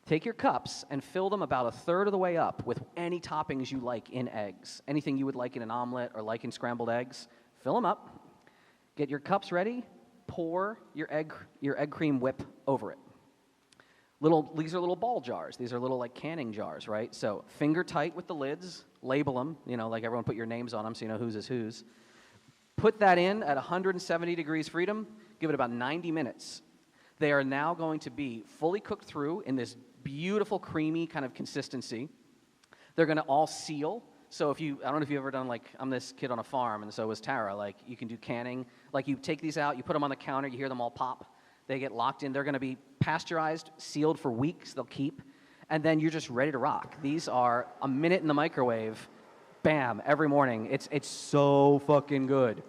Take your cups and fill them about a third of the way up with any toppings you like in eggs. Anything you would like in an omelet or like in scrambled eggs, fill them up. Get your cups ready. Pour your egg cream whip over it. These are little ball jars. These are little like canning jars, right? So finger tight with the lids, label them, like everyone put your names on them so you know whose is whose. Put that in at 170 degrees Freedom, give it about 90 minutes. They are now going to be fully cooked through in this beautiful creamy kind of consistency. They're going to all seal. So I don't know if you've ever done I'm this kid on a farm and so was Tara, you can do canning. You take these out, you put them on the counter, you hear them all pop. They get locked in. They're going to be pasteurized, sealed for weeks. They'll keep. And then you're just ready to rock. These are a minute in the microwave. Bam, every morning. It's so fucking good.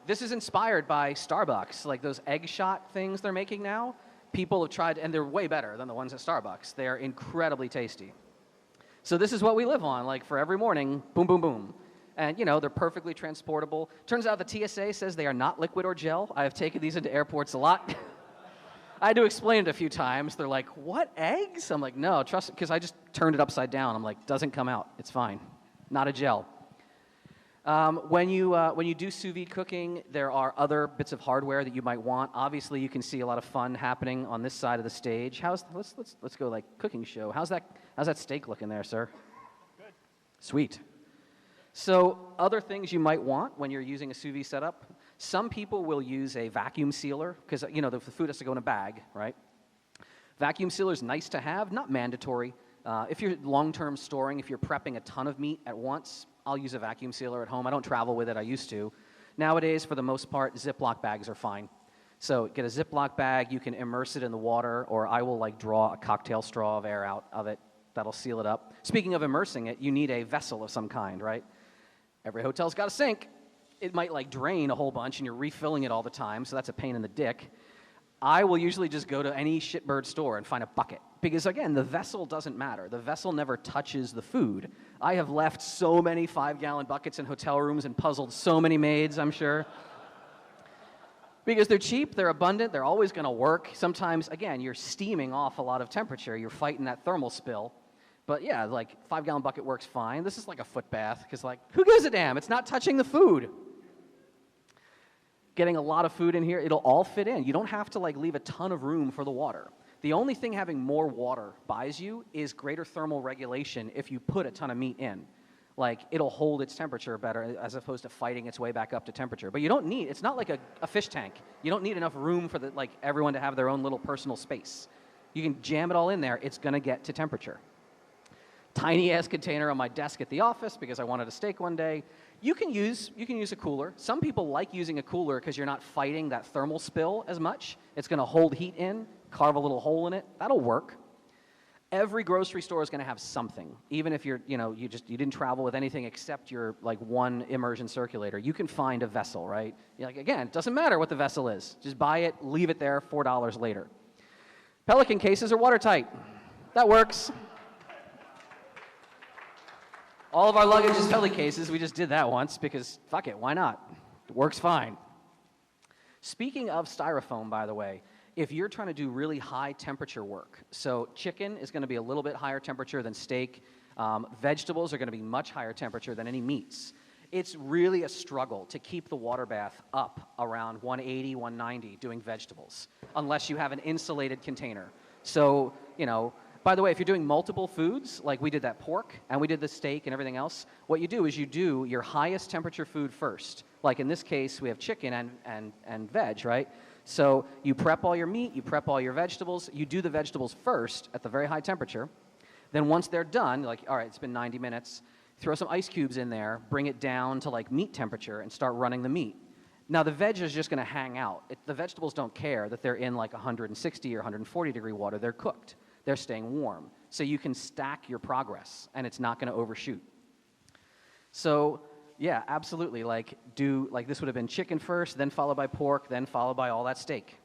This is inspired by Starbucks. Like those egg shot things they're making now. People have tried, and they're way better than the ones at Starbucks. They're incredibly tasty. So this is what we live on. For every morning, boom, boom, boom. And, they're perfectly transportable. Turns out the TSA says they are not liquid or gel. I have taken these into airports a lot. I had to explain it a few times. They're like, what, eggs? I'm like, no, trust it, because I just turned it upside down. I'm like, doesn't come out. It's fine. Not a gel. When you do sous vide cooking, there are other bits of hardware that you might want. Obviously, you can see a lot of fun happening on this side of the stage. Let's go like cooking show. How's that steak looking there, sir? Good. Sweet. So other things you might want when you're using a sous vide setup. Some people will use a vacuum sealer because the food has to go in a bag, right? Vacuum sealer is nice to have, not mandatory. If you're long-term storing, if you're prepping a ton of meat at once, I'll use a vacuum sealer at home. I don't travel with it. I used to. Nowadays, for the most part, Ziploc bags are fine. So get a Ziploc bag. You can immerse it in the water, or I will draw a cocktail straw of air out of it. That'll seal it up. Speaking of immersing it, you need a vessel of some kind, right? Every hotel's got a sink. It might drain a whole bunch, and you're refilling it all the time, so that's a pain in the dick. I will usually just go to any shitbird store and find a bucket. Because, again, the vessel doesn't matter. The vessel never touches the food. I have left so many 5-gallon buckets in hotel rooms and puzzled so many maids, I'm sure. Because they're cheap, they're abundant, they're always going to work. Sometimes, again, you're steaming off a lot of temperature. You're fighting that thermal spill. But, yeah, 5-gallon bucket works fine. This is like a foot bath because, who gives a damn? It's not touching the food. Getting a lot of food in here, it'll all fit in. You don't have to leave a ton of room for the water. The only thing having more water buys you is greater thermal regulation if you put a ton of meat in. It'll hold its temperature better as opposed to fighting its way back up to temperature. But you don't need, it's not like a fish tank. You don't need enough room for everyone to have their own little personal space. You can jam it all in there. It's going to get to temperature. Tiny ass container on my desk at the office because I wanted a steak one day. You can use a cooler. Some people like using a cooler because you're not fighting that thermal spill as much. It's going to hold heat in, carve a little hole in it. That'll work. Every grocery store is going to have something. Even if you didn't travel with anything except your one immersion circulator, you can find a vessel, right? Again, it doesn't matter what the vessel is. Just buy it, leave it there, $4 later. Pelican cases are watertight. That works. All of our luggage is Pelican cases. We just did that once because, fuck it, why not? It works fine. Speaking of styrofoam, by the way, if you're trying to do really high temperature work, so chicken is going to be a little bit higher temperature than steak. Vegetables are going to be much higher temperature than any meats. It's really a struggle to keep the water bath up around 180, 190 doing vegetables, unless you have an insulated container. So, by the way, if you're doing multiple foods, like we did that pork and we did the steak and everything else, what you do is you do your highest temperature food first. Like in this case, we have chicken and veg, right? So you prep all your meat, you prep all your vegetables, you do the vegetables first at the very high temperature. Then once they're done, all right, it's been 90 minutes, throw some ice cubes in there, bring it down to meat temperature and start running the meat. Now the veg is just going to hang out. The vegetables don't care that they're in 160 or 140 degree water. They're cooked. They're staying warm. So you can stack your progress, and it's not going to overshoot. So, yeah, absolutely. This would have been chicken first, then followed by pork, then followed by all that steak.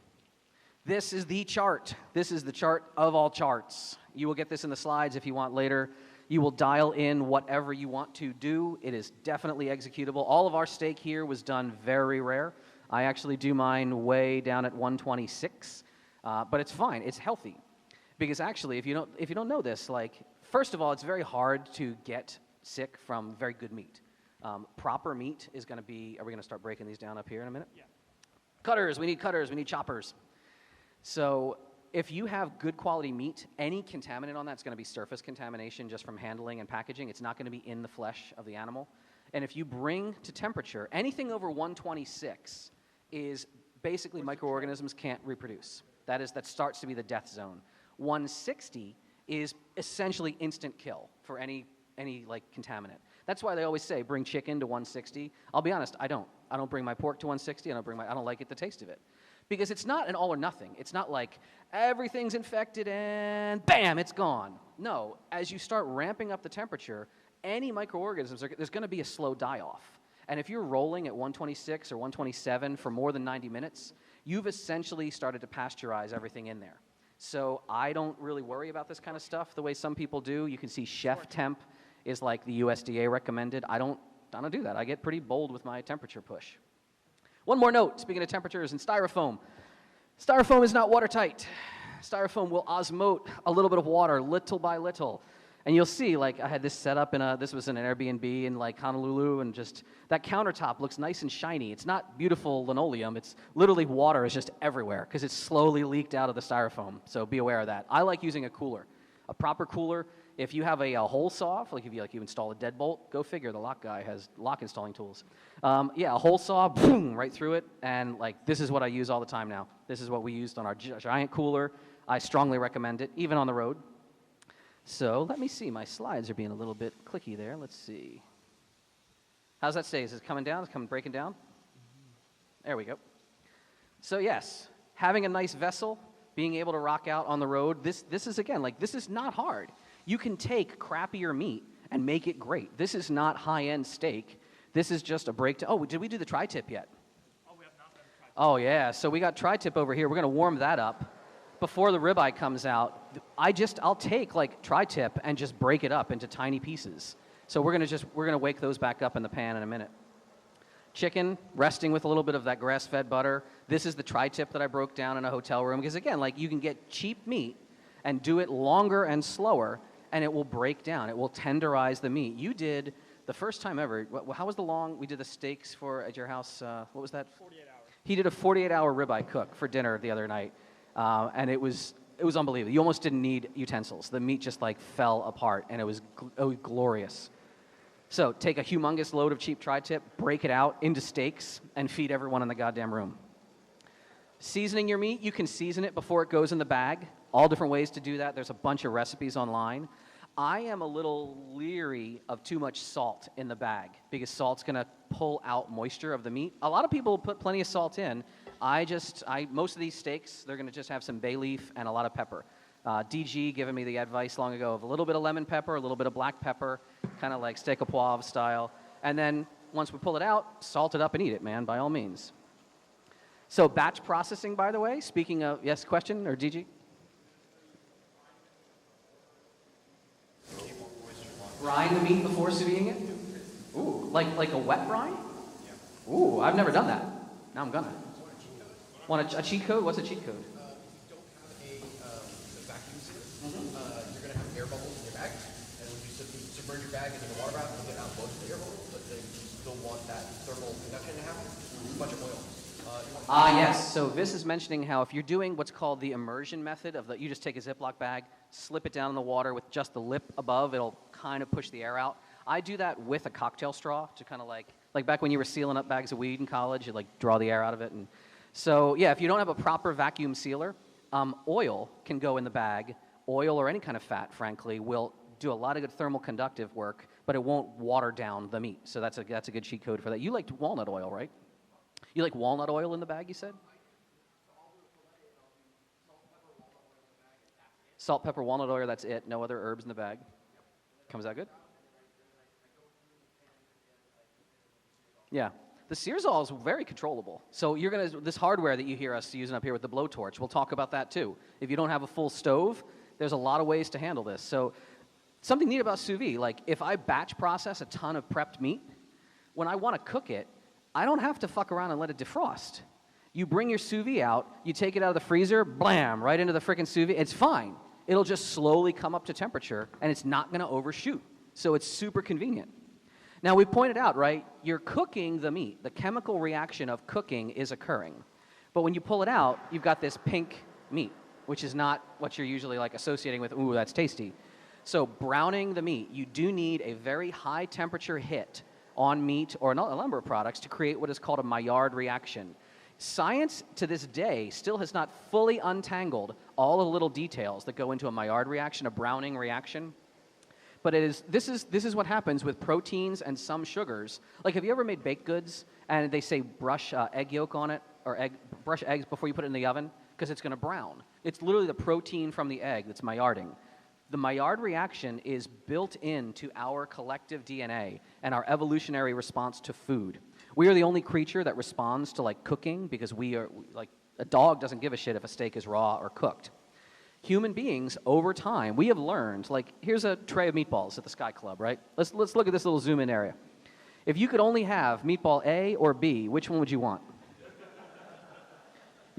This is the chart. This is the chart of all charts. You will get this in the slides if you want later. You will dial in whatever you want to do. It is definitely executable. All of our steak here was done very rare. I actually do mine way down at 126, but it's fine. It's healthy. Because actually, if you don't know this, first of all, it's very hard to get sick from very good meat. Proper meat is going to be, are we going to start breaking these down up here in a minute? Yeah. Cutters, we need choppers. So if you have good quality meat, any contaminant on that's going to be surface contamination just from handling and packaging. It's not going to be in the flesh of the animal. And if you bring to temperature, anything over 126 is basically microorganisms can't reproduce. That starts to be the death zone. 160 is essentially instant kill for any contaminant. That's why they always say bring chicken to 160. I'll be honest, I don't bring my pork to 160. I don't like the taste of it. Because it's not an all or nothing. It's not like everything's infected and bam, it's gone. No, as you start ramping up the temperature, any microorganisms, there's going to be a slow die-off. And if you're rolling at 126 or 127 for more than 90 minutes, you've essentially started to pasteurize everything in there. So I don't really worry about this kind of stuff the way some people do. You can see chef temp is like the USDA recommended. I don't do that. I get pretty bold with my temperature push. One more note, speaking of temperatures and styrofoam. Styrofoam is not watertight. Styrofoam will osmote a little bit of water, little by little. And you'll see, like, I had this set up this was in an Airbnb in, like, Honolulu, and just, that countertop looks nice and shiny. It's not beautiful linoleum. It's literally water is just everywhere because it's slowly leaked out of the Styrofoam. So be aware of that. I like using a cooler, a proper cooler. If you have a hole saw, like if you install a deadbolt, go figure, the lock guy has lock installing tools. Yeah, a hole saw, boom, right through it, and like this is what I use all the time now. This is what we used on our giant cooler. I strongly recommend it, even on the road. So let me see, my slides are being a little bit clicky there. Let's see. How's that stay? Is it coming down? Is it breaking down? There we go. So yes, having a nice vessel, being able to rock out on the road, this is, again, like, this is not hard. You can take crappier meat and make it great. This is not high-end steak. This is just a breakdown. Oh, did we do the tri-tip yet? Oh, we have not done the tri-tip. Oh, yeah. So we got tri-tip over here. We're going to warm that up before the ribeye comes out. I'll take, like, tri-tip and just break it up into tiny pieces. So we're going to wake those back up in the pan in a minute. Chicken, resting with a little bit of that grass-fed butter. This is the tri-tip that I broke down in a hotel room because, again, like, you can get cheap meat and do it longer and slower, and it will break down. It will tenderize the meat. You did, the first time ever, how was we did the steaks at your house, what was that? 48 hours. He did a 48-hour ribeye cook for dinner the other night, and it was unbelievable. You almost didn't need utensils. The meat just, like, fell apart, and it was glorious. So take a humongous load of cheap tri-tip, break it out into steaks, and feed everyone in the goddamn room. Seasoning your meat, you can season it before it goes in the bag. All different ways to do that. There's a bunch of recipes online. I am a little leery of too much salt in the bag because salt's going to pull out moisture of the meat. A lot of people put plenty of salt in. Most of these steaks, they're going to just have some bay leaf and a lot of pepper. DG giving me the advice long ago of a little bit of lemon pepper, a little bit of black pepper, kind of like steak au poivre style. And then once we pull it out, salt it up and eat it, man, by all means. So batch processing, by the way, speaking of, yes, question, or DG? Brine the meat before sous videing it? Ooh, like a wet brine? Ooh, I've never done that. Now I'm gonna. Want a cheat code? What's a cheat code? If you don't have a vacuum sealer, you're going to have air bubbles in your bag. And when you submerge your bag into the water bath, you'll get out most of the air bubbles, but then you still want that thermal conduction to happen. A bunch of oil. Yes. So Vis is mentioning how if you're doing what's called the immersion method you just take a Ziploc bag, slip it down in the water with just the lip above, it'll kind of push the air out. I do that with a cocktail straw to kind of like back when you were sealing up bags of weed in college, you'd like draw the air out of it. And so, yeah, if you don't have a proper vacuum sealer, oil can go in the bag. Oil or any kind of fat, frankly, will do a lot of good thermal conductive work, but it won't water down the meat. So that's a good cheat code for that. You liked walnut oil, right? You like walnut oil in the bag, you said? Salt, pepper, walnut oil, that's it. No other herbs in the bag. Comes out good? Yeah. The Searzall is very controllable. So this hardware that you hear us using up here with the blowtorch, we'll talk about that too. If you don't have a full stove, there's a lot of ways to handle this. So something neat about sous vide, like if I batch process a ton of prepped meat, when I want to cook it, I don't have to fuck around and let it defrost. You bring your sous vide out, you take it out of the freezer, blam, right into the frickin' sous vide. It's fine. It'll just slowly come up to temperature, and it's not going to overshoot. So it's super convenient. Now, we pointed out, right, you're cooking the meat. The chemical reaction of cooking is occurring. But when you pull it out, you've got this pink meat, which is not what you're usually like associating with, ooh, that's tasty. So browning the meat, you do need a very high temperature hit on meat or a number of products to create what is called a Maillard reaction. Science, to this day, still has not fully untangled all the little details that go into a Maillard reaction, a browning reaction. But this is what happens with proteins and some sugars. Like, have you ever made baked goods and they say brush egg yolk on it, or brush eggs before you put it in the oven? Because it's going to brown. It's literally the protein from the egg that's Maillarding. The Maillard reaction is built into our collective DNA and our evolutionary response to food. We are the only creature that responds to like cooking because a dog doesn't give a shit if a steak is raw or cooked. Human beings, over time, we have learned, like, here's a tray of meatballs at the Sky Club, right? Let's look at this little zoom-in area. If you could only have meatball A or B, which one would you want?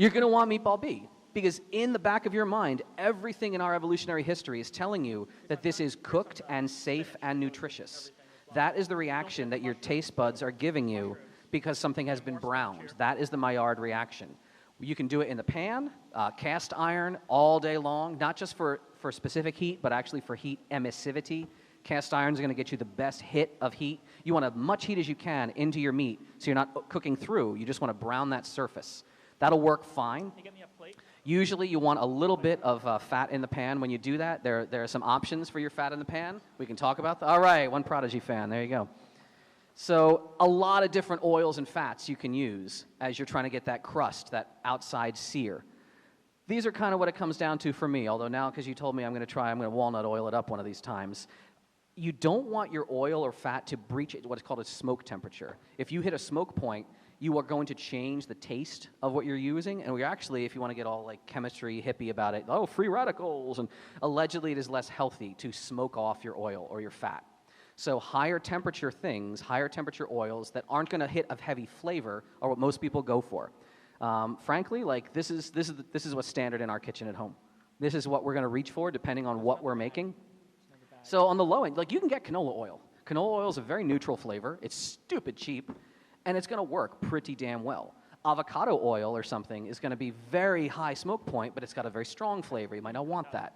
You're going to want meatball B. Because in the back of your mind, everything in our evolutionary history is telling you that this is cooked and safe and nutritious. That is the reaction that your taste buds are giving you because something has been browned. That is the Maillard reaction. You can do it in the pan, cast iron, all day long, not just for specific heat, but actually for heat emissivity. Cast iron is going to get you the best hit of heat. You want as much heat as you can into your meat so you're not cooking through. You just want to brown that surface. That'll work fine. Can you get me a plate? Usually you want a little bit of fat in the pan when you do that. There are some options for your fat in the pan. We can talk about that. All right, one Prodigy fan. There you go. So a lot of different oils and fats you can use as you're trying to get that crust, that outside sear. These are kind of what it comes down to for me, although now because you told me I'm going to walnut oil it up one of these times. You don't want your oil or fat to breach what's called a smoke temperature. If you hit a smoke point, you are going to change the taste of what you're using, and we actually, if you want to get all like chemistry hippie about it, oh, free radicals, and allegedly it is less healthy to smoke off your oil or your fat. So higher temperature things, higher temperature oils that aren't going to hit a heavy flavor are what most people go for. Frankly, like this is what's standard in our kitchen at home. This is what we're going to reach for depending on what we're making. So on the low end, like you can get canola oil. Canola oil is a very neutral flavor. It's stupid cheap, and it's going to work pretty damn well. Avocado oil or something is going to be very high smoke point, but it's got a very strong flavor. You might not want that.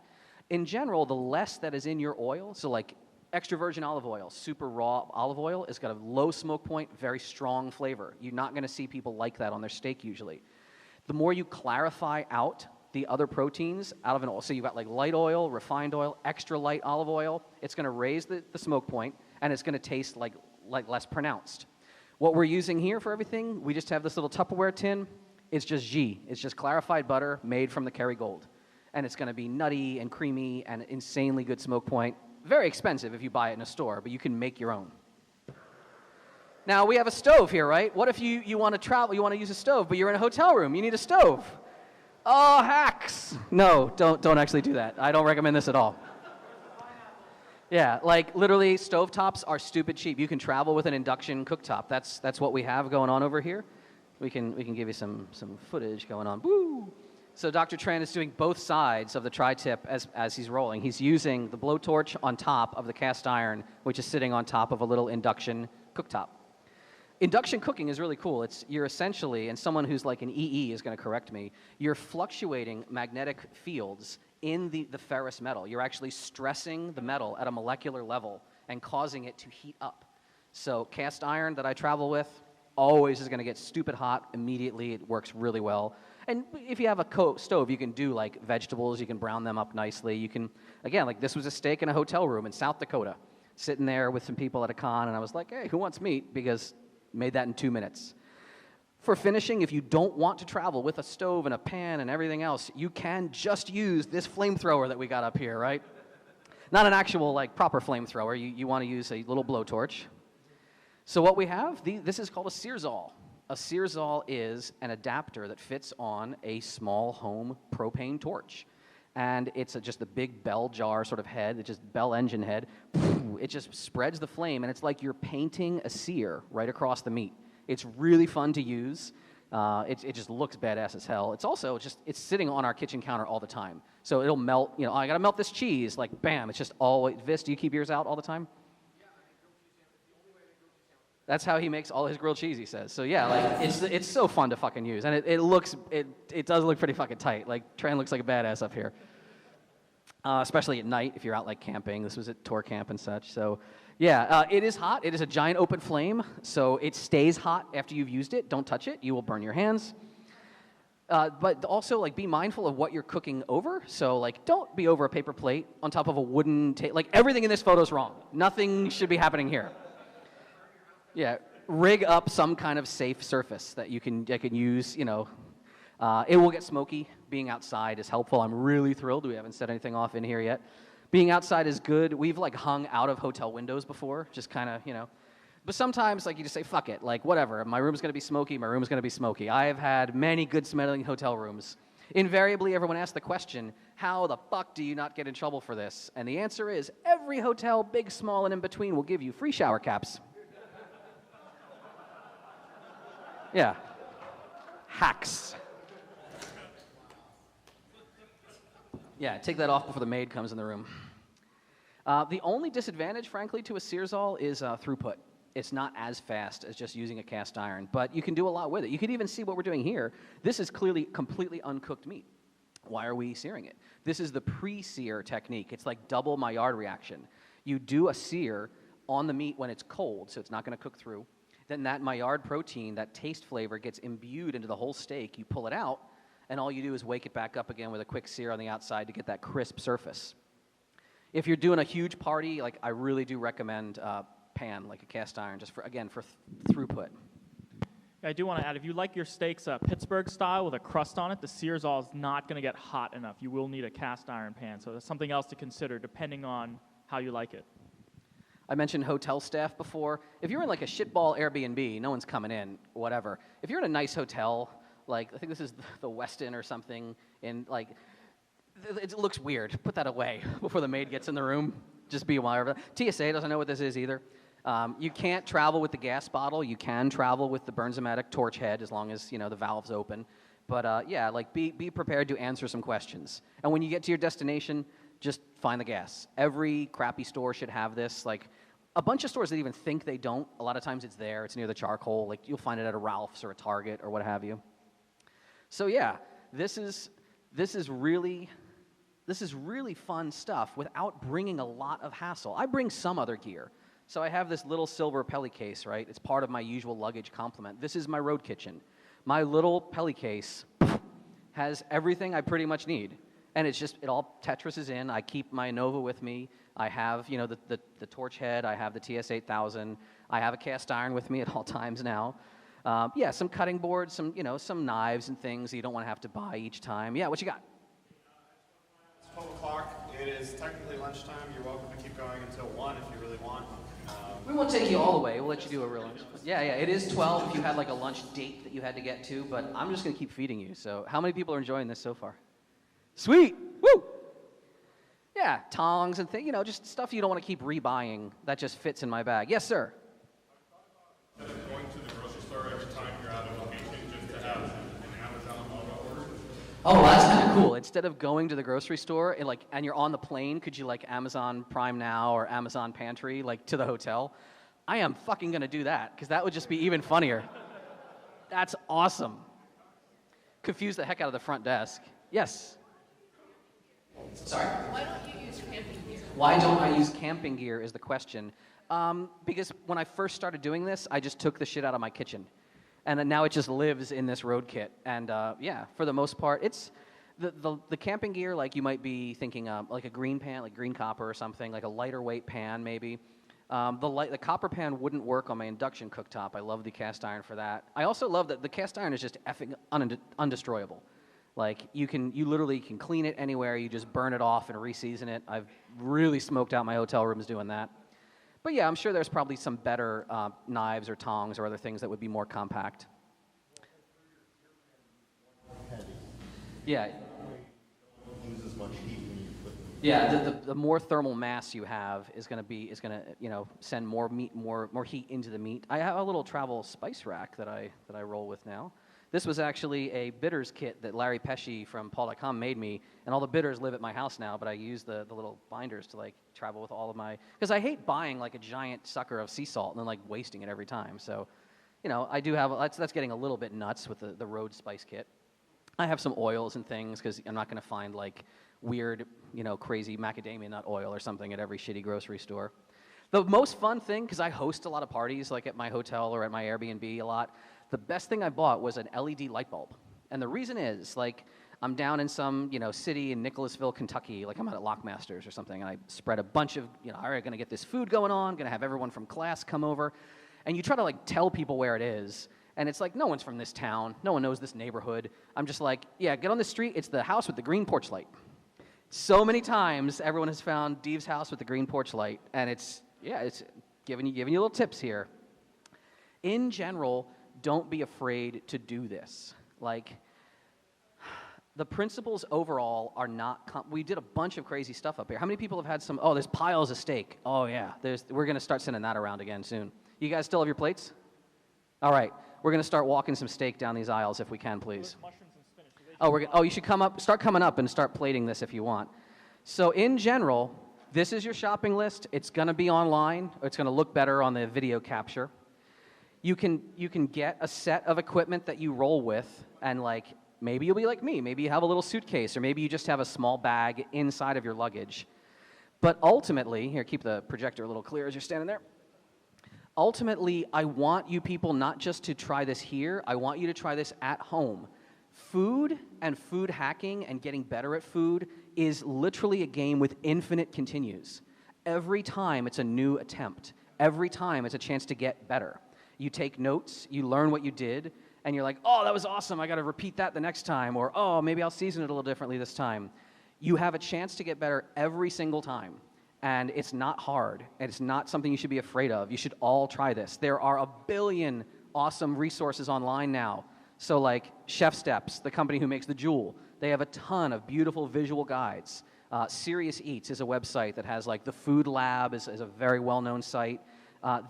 In general, the less that is in your oil, so like extra virgin olive oil, super raw olive oil, has got a low smoke point, very strong flavor. You're not going to see people like that on their steak usually. The more you clarify out the other proteins out of an oil, so you've got like light oil, refined oil, extra light olive oil, it's going to raise the smoke point, and it's going to taste like less pronounced. What we're using here for everything, we just have this little Tupperware tin. It's just ghee. It's just clarified butter made from the Kerrygold. And it's going to be nutty and creamy and insanely good smoke point. Very expensive if you buy it in a store, but you can make your own. Now, we have a stove here, right? What if you want to travel, you want to use a stove, but you're in a hotel room, you need a stove? Oh, hacks! No, don't actually do that. I don't recommend this at all. Yeah, like literally stovetops are stupid cheap. You can travel with an induction cooktop. That's what we have going on over here. We can give you some footage going on. Woo! So Dr. Tran is doing both sides of the tri-tip as he's rolling. He's using the blowtorch on top of the cast iron, which is sitting on top of a little induction cooktop. Induction cooking is really cool. You're essentially, and someone who's like an EE is going to correct me, you're fluctuating magnetic fields in the ferrous metal. You're actually stressing the metal at a molecular level and causing it to heat up. So cast iron that I travel with always is going to get stupid hot immediately. It works really well. And if you have a stove, you can do like vegetables. You can brown them up nicely. You can, again, like this was a steak in a hotel room in South Dakota, sitting there with some people at a con, and I was like, hey, who wants meat? Because made that in 2 minutes. For finishing, if you don't want to travel with a stove and a pan and everything else, you can just use this flamethrower that we got up here, right? Not an actual, like, proper flamethrower. You want to use a little blowtorch. So what we have, this is called a Seerzall. A Seerzall is an adapter that fits on a small home propane torch. And it's just a big bell jar sort of head, it's just bell engine head. It just spreads the flame, and it's like you're painting a sear right across the meat. It's really fun to use. It just looks badass as hell. It's also it's sitting on our kitchen counter all the time. So it'll melt, you know, oh, I gotta melt this cheese, like bam, it's just always, Vis, do you keep yours out all the time? Yeah, I make grilled cheese sandwich. The only way I make grilled cheese sandwich. That's how he makes all his grilled cheese, he says. So yeah, like it's so fun to fucking use, and it does look pretty fucking tight. Like Tran looks like a badass up here. Especially at night if you're out like camping. This was at tour camp and such. So yeah, it is hot. It is a giant open flame, so it stays hot after you've used it. Don't touch it. You will burn your hands. But also, like, be mindful of what you're cooking over. So, like, don't be over a paper plate on top of a wooden table. Like, everything in this photo is wrong. Nothing should be happening here. Yeah, rig up some kind of safe surface that you can use, you know. It will get smoky. Being outside is helpful. I'm really thrilled. We haven't set anything off in here yet. Being outside is good. We've like hung out of hotel windows before, just kind of, you know. But sometimes, like, you just say, fuck it. Like, whatever. My room's going to be smoky. My room's going to be smoky. I have had many good smelling hotel rooms. Invariably, everyone asks the question, how the fuck do you not get in trouble for this? And the answer is, every hotel, big, small, and in between, will give you free shower caps. Yeah. Hacks. Yeah, take that off before the maid comes in the room. The only disadvantage, frankly, to a Searzall is throughput. It's not as fast as just using a cast iron, but you can do a lot with it. You can even see what we're doing here. This is clearly completely uncooked meat. Why are we searing it? This is the pre-sear technique. It's like double Maillard reaction. You do a sear on the meat when it's cold, so it's not going to cook through. Then that Maillard protein, that taste flavor, gets imbued into the whole steak. You pull it out, and all you do is wake it back up again with a quick sear on the outside to get that crisp surface. If you're doing a huge party, like I really do recommend pan, like a cast iron, just for throughput. I do want to add, if you like your steaks Pittsburgh style with a crust on it, the Searzall is not going to get hot enough. You will need a cast iron pan, so that's something else to consider depending on how you like it. I mentioned hotel staff before. If you're in like a shitball Airbnb, no one's coming in, whatever. If you're in a nice hotel, like I think this is the Westin or something, and like it looks weird. Put that away before the maid gets in the room. Just be aware of it. TSA doesn't know what this is either. You can't travel with the gas bottle. You can travel with the Bernzomatic torch head as long as the valve's open. But yeah, like be prepared to answer some questions. And when you get to your destination, just find the gas. Every crappy store should have this. Like a bunch of stores that even think they don't. A lot of times it's there. It's near the charcoal. Like you'll find it at a Ralph's or a Target or what have you. So yeah, this is really fun stuff without bringing a lot of hassle. I bring some other gear. So I have this little silver Pelly case, right? It's part of my usual luggage complement. This is my road kitchen. My little Pelly case has everything I pretty much need. And it's just, it all Tetrises in. I keep my Nova with me. I have, the torch head. I have the TS8000. I have a cast iron with me at all times now. Yeah, some cutting boards, some knives and things that you don't want to have to buy each time. Yeah, what you got? It's 12 o'clock. It is technically lunchtime. You're welcome to keep going until 1 if you really want. We won't take you all the way. We'll let you do a real lunch. Yeah, it is 12 if you had like a lunch date that you had to get to, but I'm just going to keep feeding you. So how many people are enjoying this so far? Sweet! Woo! Yeah, tongs and things, just stuff you don't want to keep rebuying that just fits in my bag. Yes, sir? Instead of going to the grocery store every time you're out of location just to have an Amazon logo order? Oh, well, that's kind of cool. Instead of going to the grocery store and you're on the plane, could you Amazon Prime Now or Amazon Pantry to the hotel? I am fucking going to do that because that would just be even funnier. That's awesome. Confuse the heck out of the front desk. Yes? Sorry? Why don't you use camping gear? Why don't I use camping gear is the question. Because when I first started doing this, I just took the shit out of my kitchen. And then now it just lives in this road kit. And yeah, for the most part, it's the camping gear, you might be thinking like a green pan, like green copper or something, like a lighter weight pan maybe. The copper pan wouldn't work on my induction cooktop. I love the cast iron for that. I also love that the cast iron is just effing undestroyable. You literally can clean it anywhere. You just burn it off and reseason it. I've really smoked out my hotel rooms doing that. But yeah, I'm sure there's probably some better knives or tongs or other things that would be more compact. Yeah. Lose as much heat when you put them. Yeah, the more thermal mass you have is going to send more heat into the meat. I have a little travel spice rack that I roll with now. This was actually a bitters kit that Larry Pesci from Paul.com made me, and all the bitters live at my house now, but I use the little binders to travel with all of my, because I hate buying a giant sucker of sea salt and then wasting it every time. So, I do have, that's getting a little bit nuts with the road spice kit. I have some oils and things because I'm not going to find weird, crazy macadamia nut oil or something at every shitty grocery store. The most fun thing, because I host a lot of parties at my hotel or at my Airbnb a lot, the best thing I bought was an LED light bulb. And the reason is, I'm down in some, city in Nicholasville, Kentucky, I'm out at Lockmasters or something, and I spread a bunch of, all right, going to get this food going on, going to have everyone from class come over. And you try to, tell people where it is, and it's no one's from this town, no one knows this neighborhood. I'm just yeah, get on the street, it's the house with the green porch light. So many times, everyone has found Deve's house with the green porch light, and it's giving you little tips here. In general, don't be afraid to do this. The principles overall are not, we did a bunch of crazy stuff up here. How many people have had there's piles of steak. Oh yeah, we're going to start sending that around again soon. You guys still have your plates? All right, we're going to start walking some steak down these aisles if we can, please. Mushrooms and spinach. You should start coming up and start plating this if you want. So in general, this is your shopping list. It's going to be online. It's going to look better on the video capture. You can get a set of equipment that you roll with, and like maybe you'll be like me. Maybe you have a little suitcase, or maybe you just have a small bag inside of your luggage. But ultimately, here, keep the projector a little clear as you're standing there. Ultimately, I want you people not just to try this here. I want you to try this at home. Food and food hacking and getting better at food is literally a game with infinite continues. Every time it's a new attempt. Every time it's a chance to get better. You take notes, you learn what you did, and you're like, oh, that was awesome, I got to repeat that the next time, or oh, maybe I'll season it a little differently this time. You have a chance to get better every single time, and it's not hard, and it's not something you should be afraid of. You should all try this. There are a billion awesome resources online now. So like Chef Steps, the company who makes the Jewel, they have a ton of beautiful visual guides. Serious Eats is a website that has like the Food Lab is a very well-known site.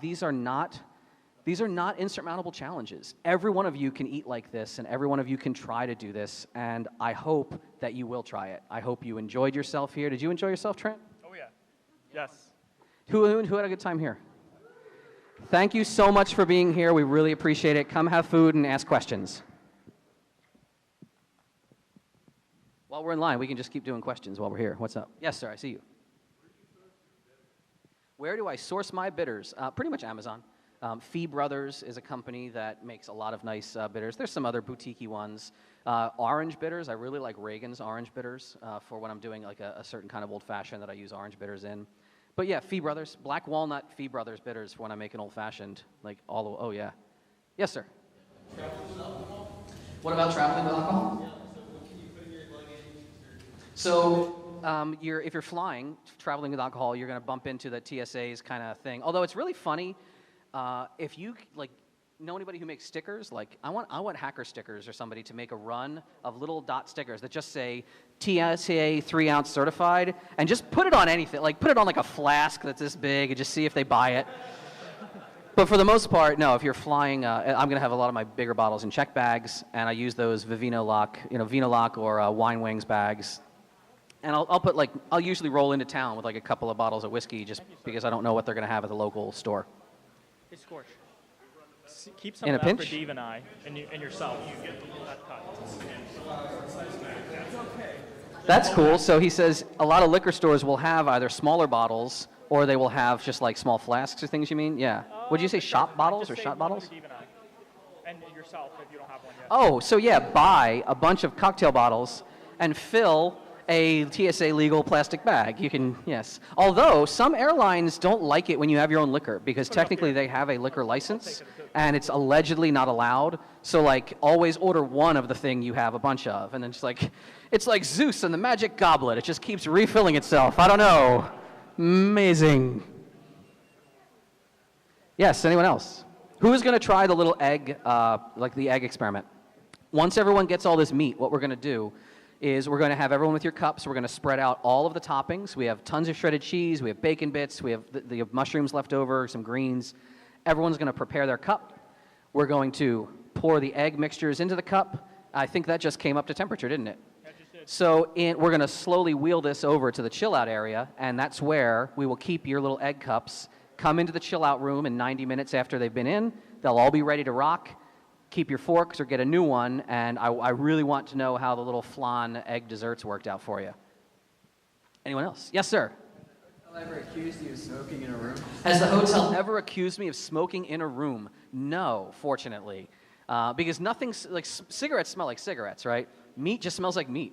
These are not insurmountable challenges. Every one of you can eat like this, and every one of you can try to do this, and I hope that you will try it. I hope you enjoyed yourself here. Did you enjoy yourself, Trent? Oh, yeah. Yes. Who had a good time here? Thank you so much for being here. We really appreciate it. Come have food and ask questions. While we're in line, we can just keep doing questions while we're here. What's up? Yes, sir, I see you. Where do I source my bitters? Pretty much Amazon. Fee Brothers is a company that makes a lot of nice bitters. There's some other boutique-y ones. Orange bitters, I really like Reagan's orange bitters for when I'm doing like a certain kind of old-fashioned that I use orange bitters in. But yeah, Fee Brothers, Black Walnut Fee Brothers bitters for when I make an old-fashioned, like all the, oh yeah. Yes, sir. What about traveling with alcohol? So if you're flying, traveling with alcohol, you're going to bump into the TSA's kind of thing. Although it's really funny, if you like know anybody who makes stickers, like I want hacker stickers or somebody to make a run of little dot stickers that just say TSA 3-ounce certified, and just put it on anything, like put it on like a flask that's this big, and just see if they buy it. But for the most part, no. If you're flying, I'm going to have a lot of my bigger bottles in check bags, and I use those Vivino Lock, Vino Lock or Wine Wings bags. And I'll usually roll into town with like a couple of bottles of whiskey just because I don't know what they're going to have at the local store. Hey, Scorch. Keep some In of a that pinch? for Dave and I, and yourself. That's cool. So he says a lot of liquor stores will have either smaller bottles or they will have just like small flasks or things, you mean? Yeah. Would you say shot bottles or shot bottles? Dave and I. And yourself if you don't have one yet. Oh, so yeah, buy a bunch of cocktail bottles and fill a TSA legal plastic bag. You can, yes. Although some airlines don't like it when you have your own liquor because technically they have a liquor license and it's allegedly not allowed. So like always order one of the thing you have a bunch of, and then it's like Zeus and the magic goblet. It just keeps refilling itself. I don't know. Amazing. Yes, anyone else? Who is going to try the little egg, like the egg experiment? Once everyone gets all this meat, what we're going to do is we're going to have everyone with your cups. We're going to spread out all of the toppings. We have tons of shredded cheese. We have bacon bits. We have the mushrooms left over, some greens. Everyone's going to prepare their cup. We're going to pour the egg mixtures into the cup. I think that just came up to temperature, didn't it? So we're going to slowly wheel this over to the chill-out area, and that's where we will keep your little egg cups. Come into the chill-out room in 90 minutes after they've been in. They'll all be ready to rock. Keep your forks or get a new one, and I really want to know how the little flan egg desserts worked out for you. Anyone else? Yes, sir. Has the hotel ever accused you of smoking in a room? Has the hotel ever accused me of smoking in a room? No, fortunately. Because like cigarettes smell like cigarettes, right? Meat just smells like meat.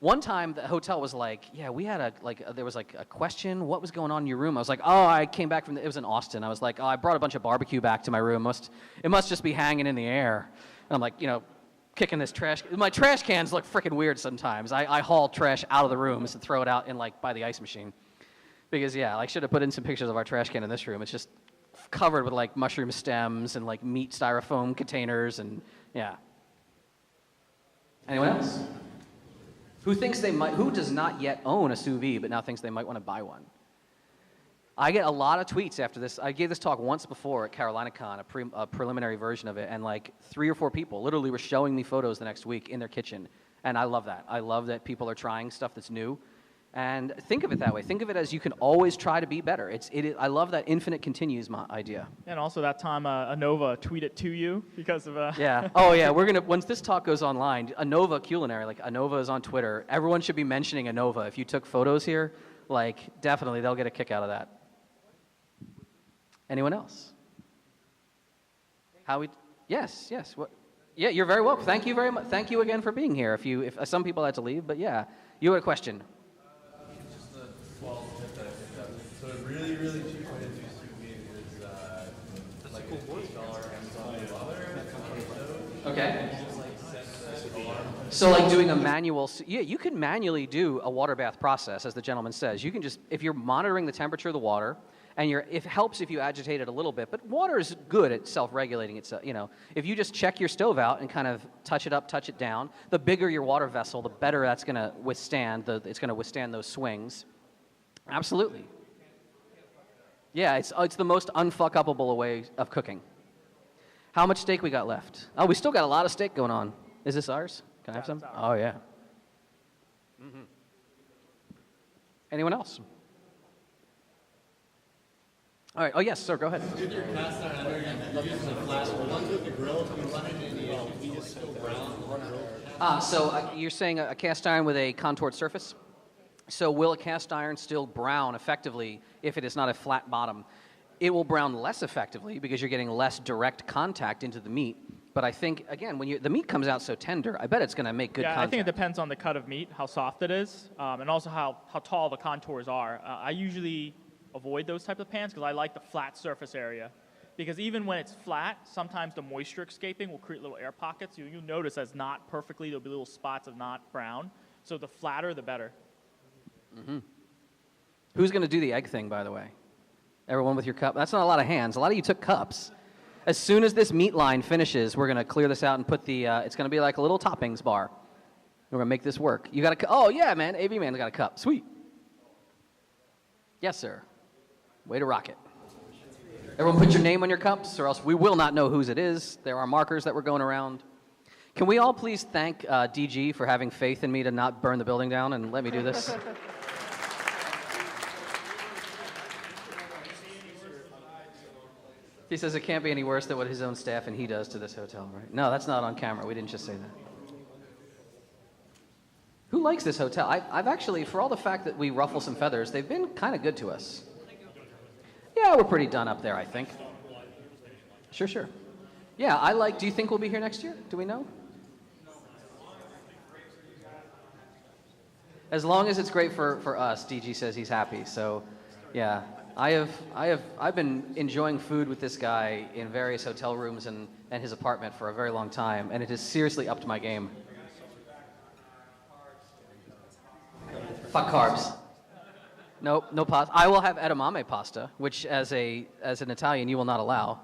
One time the hotel was like, yeah, we had there was like a question, what was going on in your room? I was like, oh, I came back it was in Austin. I was like, oh, I brought a bunch of barbecue back to my room. It must just be hanging in the air. And I'm like, kicking this trash. My trash cans look freaking weird sometimes. I haul trash out of the rooms and throw it out in by the ice machine. Because yeah, I should have put in some pictures of our trash can in this room. It's just covered with like mushroom stems and like meat styrofoam containers and yeah. Anyone else? Who does not yet own a sous vide, but now thinks they might want to buy one? I get a lot of tweets after this. I gave this talk once before at CarolinaCon, a preliminary version of it, and like 3 or 4 people literally were showing me photos the next week in their kitchen And I love that. I love that people are trying stuff that's new. And think of it that way. Think of it as you can always try to be better. I love that infinite continues idea. And also that time Anova tweeted to you because of... Yeah. Oh, yeah. Once this talk goes online, Anova Culinary, like Anova is on Twitter. Everyone should be mentioning Anova. If you took photos here, like definitely they'll get a kick out of that. Anyone else? Yes. What? Yeah, you're very welcome. Thank you very much. Thank you again for being here. If some people had to leave, but yeah, you had a question. Just the 12 so a really, really cheap way to do sous vide is like $8 Amazon butter. Okay. So like doing a manual, yeah, you can manually do a water bath process, as the gentleman says. You can just, if you're monitoring the temperature of the water, and it helps if you agitate it a little bit, but water is good at self-regulating itself. If you just check your stove out and kind of touch it up, touch it down, the bigger your water vessel, the better that's going to withstand. It's going to withstand those swings. Absolutely. Yeah, it's the most unfuck-upable way of cooking. How much steak we got left? Oh, we still got a lot of steak going on. Is this ours? Can I have some? Oh yeah. Mm-hmm. Anyone else? All right. Oh, yes, sir. Go ahead. With your cast iron, I know you're using a flash, but ones with the grill, can you run it in the you just go brown? So you're saying a cast iron with a contoured surface? So will a cast iron still brown effectively if it is not a flat bottom? It will brown less effectively because you're getting less direct contact into the meat. But I think, again, when the meat comes out so tender, I bet it's going to make good contact. I think it depends on the cut of meat, how soft it is, and also how tall the contours are. I usually avoid those types of pans because I like the flat surface area. Because even when it's flat, sometimes the moisture escaping will create little air pockets. You'll notice as not perfectly, there'll be little spots of not brown. So the flatter, the better. Mm-hmm. Who's going to do the egg thing, by the way? Everyone with your cup? That's not a lot of hands. A lot of you took cups. As soon as this meat line finishes, we're going to clear this out and put it's going to be like a little toppings bar. We're going to make this work. You got a cup? Oh, yeah, man. AV Man's got a cup. Sweet. Yes, sir. Way to rock it. Everyone put your name on your cups, or else we will not know whose it is. There are markers that were going around. Can we all please thank DG for having faith in me to not burn the building down and let me do this? He says it can't be any worse than what his own staff and he does to this hotel, right? No, that's not on camera. We didn't just say that. Who likes this hotel? I've actually, for all the fact that we ruffle some feathers, they've been kind of good to us. Yeah, we're pretty done up there, I think. Sure. Yeah, do you think we'll be here next year? Do we know? As long as it's great for us, DG says he's happy, so yeah. I've been enjoying food with this guy in various hotel rooms and his apartment for a very long time, and it has seriously upped my game. Fuck carbs. Nope, no pasta. I will have edamame pasta, which as an Italian you will not allow.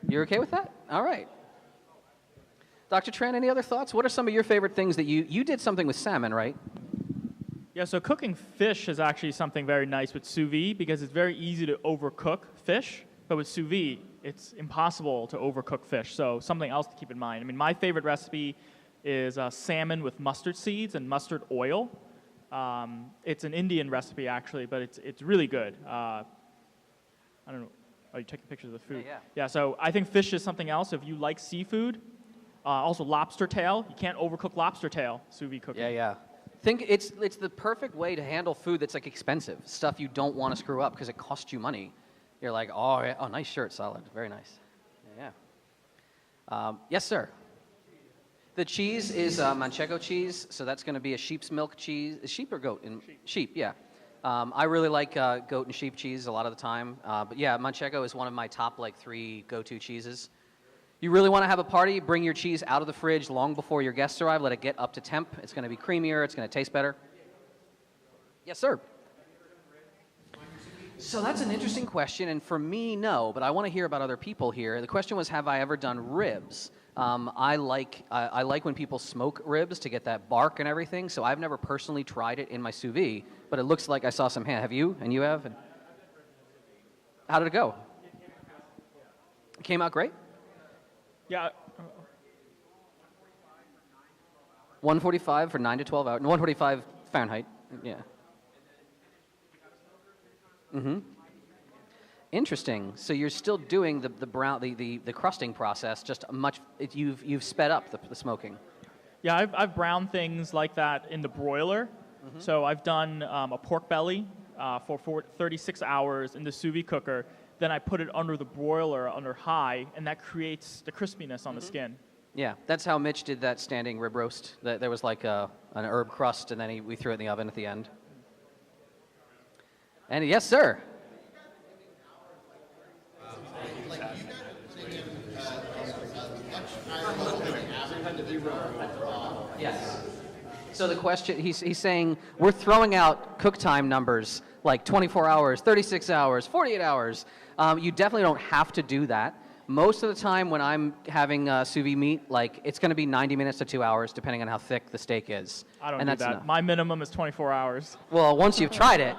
You're okay with that? All right. Dr. Tran, any other thoughts? What are some of your favorite things that you did something with salmon, right? Yeah, so cooking fish is actually something very nice with sous vide because it's very easy to overcook fish, but with sous vide, it's impossible to overcook fish. So something else to keep in mind. I mean, my favorite recipe is salmon with mustard seeds and mustard oil. It's an Indian recipe, actually, but it's really good. I don't know. Oh, you're taking pictures of the food. Yeah, so I think fish is something else. If you like seafood, also lobster tail. You can't overcook lobster tail, sous vide cooking. Yeah. Think it's the perfect way to handle food that's like expensive, stuff you don't want to screw up because it costs you money. You're like, oh, nice shirt, solid, very nice. Yeah. Yes, sir. The cheese is Manchego cheese, so that's going to be a sheep's milk cheese. Is sheep or goat? Sheep, yeah. I really like goat and sheep cheese a lot of the time. But yeah, Manchego is one of my top 3 go-to cheeses. You really want to have a party, bring your cheese out of the fridge long before your guests arrive. Let it get up to temp. It's going to be creamier. It's going to taste better. Yes, sir. So that's an interesting question, and for me, no, but I want to hear about other people here. The question was, have I ever done ribs? I like when people smoke ribs to get that bark and everything, so I've never personally tried it in my sous vide, but it looks like I saw some hand. Have you? And you have? And how did it go? It came out great? Yeah. 145 for 9 to 12 hours. 145 Fahrenheit. Yeah. Mm-hmm. Interesting. So you're still doing the crusting process, just you've sped up the smoking. Yeah, I've browned things like that in the broiler. Mm-hmm. So I've done a pork belly for 36 hours in the sous vide cooker. Then I put it under the broiler under high, and that creates the crispiness on the skin. Yeah, that's how Mitch did that standing rib roast. There was like an herb crust, and then we threw it in the oven at the end. And yes, sir. Yes. So the question, he's saying, we're throwing out cook time numbers like 24 hours, 36 hours, 48 hours. You definitely don't have to do that. Most of the time when I'm having sous vide meat, like it's going to be 90 minutes to 2 hours, depending on how thick the steak is. I don't do that. Enough. My minimum is 24 hours. Well, once you've tried it,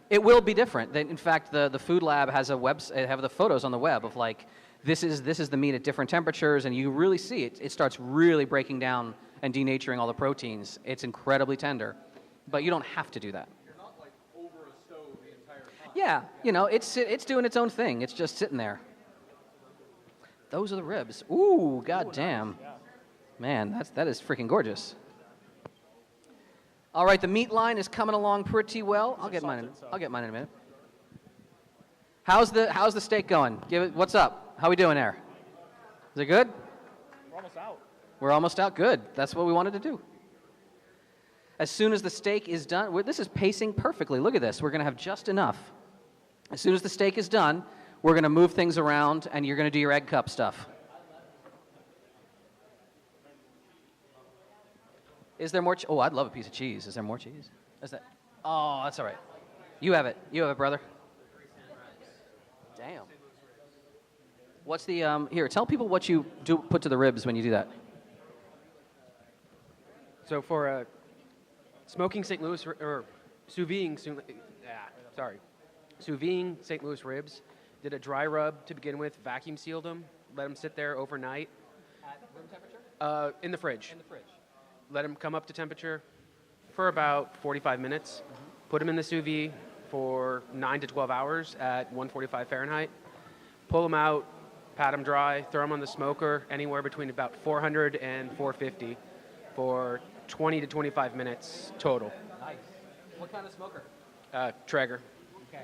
it will be different. In fact, the Food Lab has have the photos on the web of like, this is the meat at different temperatures, and you really see it. It starts really breaking down and denaturing all the proteins. It's incredibly tender, but you don't have to do that. You're not like over a stove the entire time. Yeah, it's doing its own thing. It's just sitting there. Those are the ribs. Ooh, goddamn. Nice. Yeah. Man, that is freaking gorgeous. All right, the meat line is coming along pretty well. I'll get mine in a minute. How's the steak going? What's up? How we doing there? Is it good? We're almost out. We're almost out. Good. That's what we wanted to do. As soon as the steak is done, this is pacing perfectly. Look at this. We're going to have just enough. As soon as the steak is done, we're going to move things around, and you're going to do your egg cup stuff. Is there more? Oh, I'd love a piece of cheese. Is there more cheese? Oh, that's all right. You have it. You have it, brother. Damn. What's the here? Tell people what you put to the ribs when you do that. So for smoking St. Louis or sous vide St. Louis ribs, did a dry rub to begin with, vacuum sealed them, let them sit there overnight. At room temperature? In the fridge. In the fridge. Let them come up to temperature for about 45 minutes. Mm-hmm. Put them in the sous vide for 9 to 12 hours at 145 Fahrenheit. Pull them out, pat them dry, throw them on the smoker anywhere between about 400 and 450 for 20 to 25 minutes total. Nice. What kind of smoker? Traeger. Okay.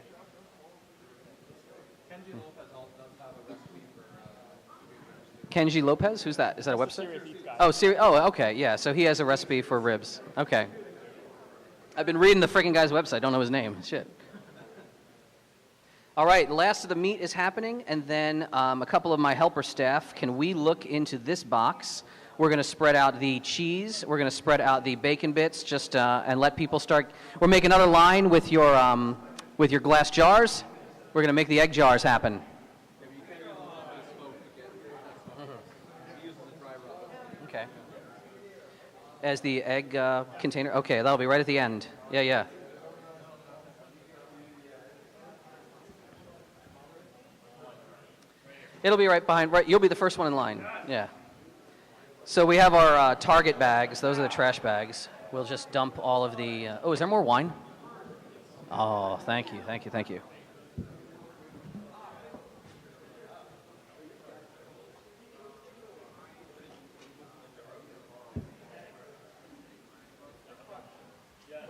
Kenji Lopez? Who's that? Is that a website? Oh, Seer. Oh, okay. Yeah. So he has a recipe for ribs. Okay. I've been reading the freaking guy's website. Don't know his name. Shit. All right. Last of the meat is happening, and then a couple of my helper staff. Can we look into this box? We're going to spread out the cheese. We're going to spread out the bacon bits, just and let people start. We'll make another line with your glass jars. We're going to make the egg jars happen. Okay. As the egg container. Okay, that'll be right at the end. Yeah. It'll be right behind. Right, you'll be the first one in line. Yeah. So we have our Target bags. Those are the trash bags. We'll just dump all of the. Oh, is there more wine? Oh, thank you.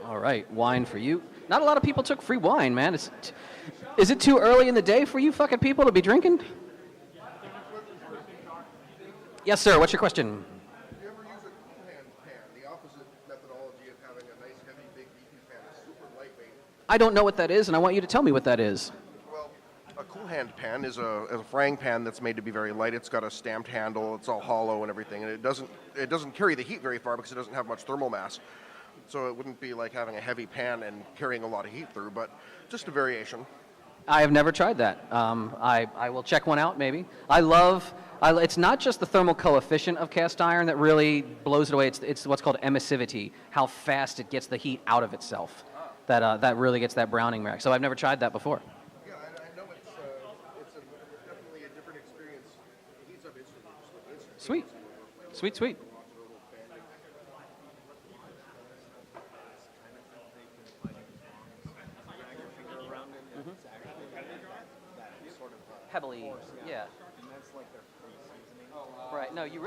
All right, wine for you. Not a lot of people took free wine, man. Is it too early in the day for you fucking people to be drinking? Yes, sir. What's your question? Do you ever use a cool hand pan? The opposite methodology of having a nice, heavy, big beefy pan. It's super lightweight. I don't know what that is, and I want you to tell me what that is. Well, a cool hand pan is a frying pan that's made to be very light. It's got a stamped handle. It's all hollow and everything, and it doesn't carry the heat very far because it doesn't have much thermal mass. So it wouldn't be like having a heavy pan and carrying a lot of heat through, but just a variation. I have never tried that. I will check one out, maybe. It's not just the thermal coefficient of cast iron that really blows it away. It's what's called emissivity, how fast it gets the heat out of itself. That really gets that browning rack. So I've never tried that before. Yeah, I know it's definitely a different experience. It heats up instantly. Sweet.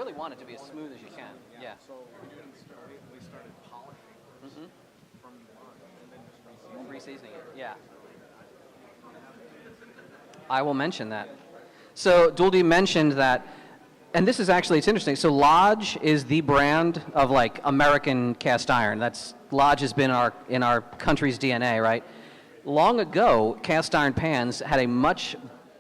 really want it to be as smooth as you can. Yeah. So we started polishing from and then just Reseasoning it. Yeah. I will mention that. So Duldy mentioned that, and this is actually, it's interesting. So Lodge is the brand of like American cast iron. Lodge has been in our country's DNA, right? Long ago, cast iron pans had a much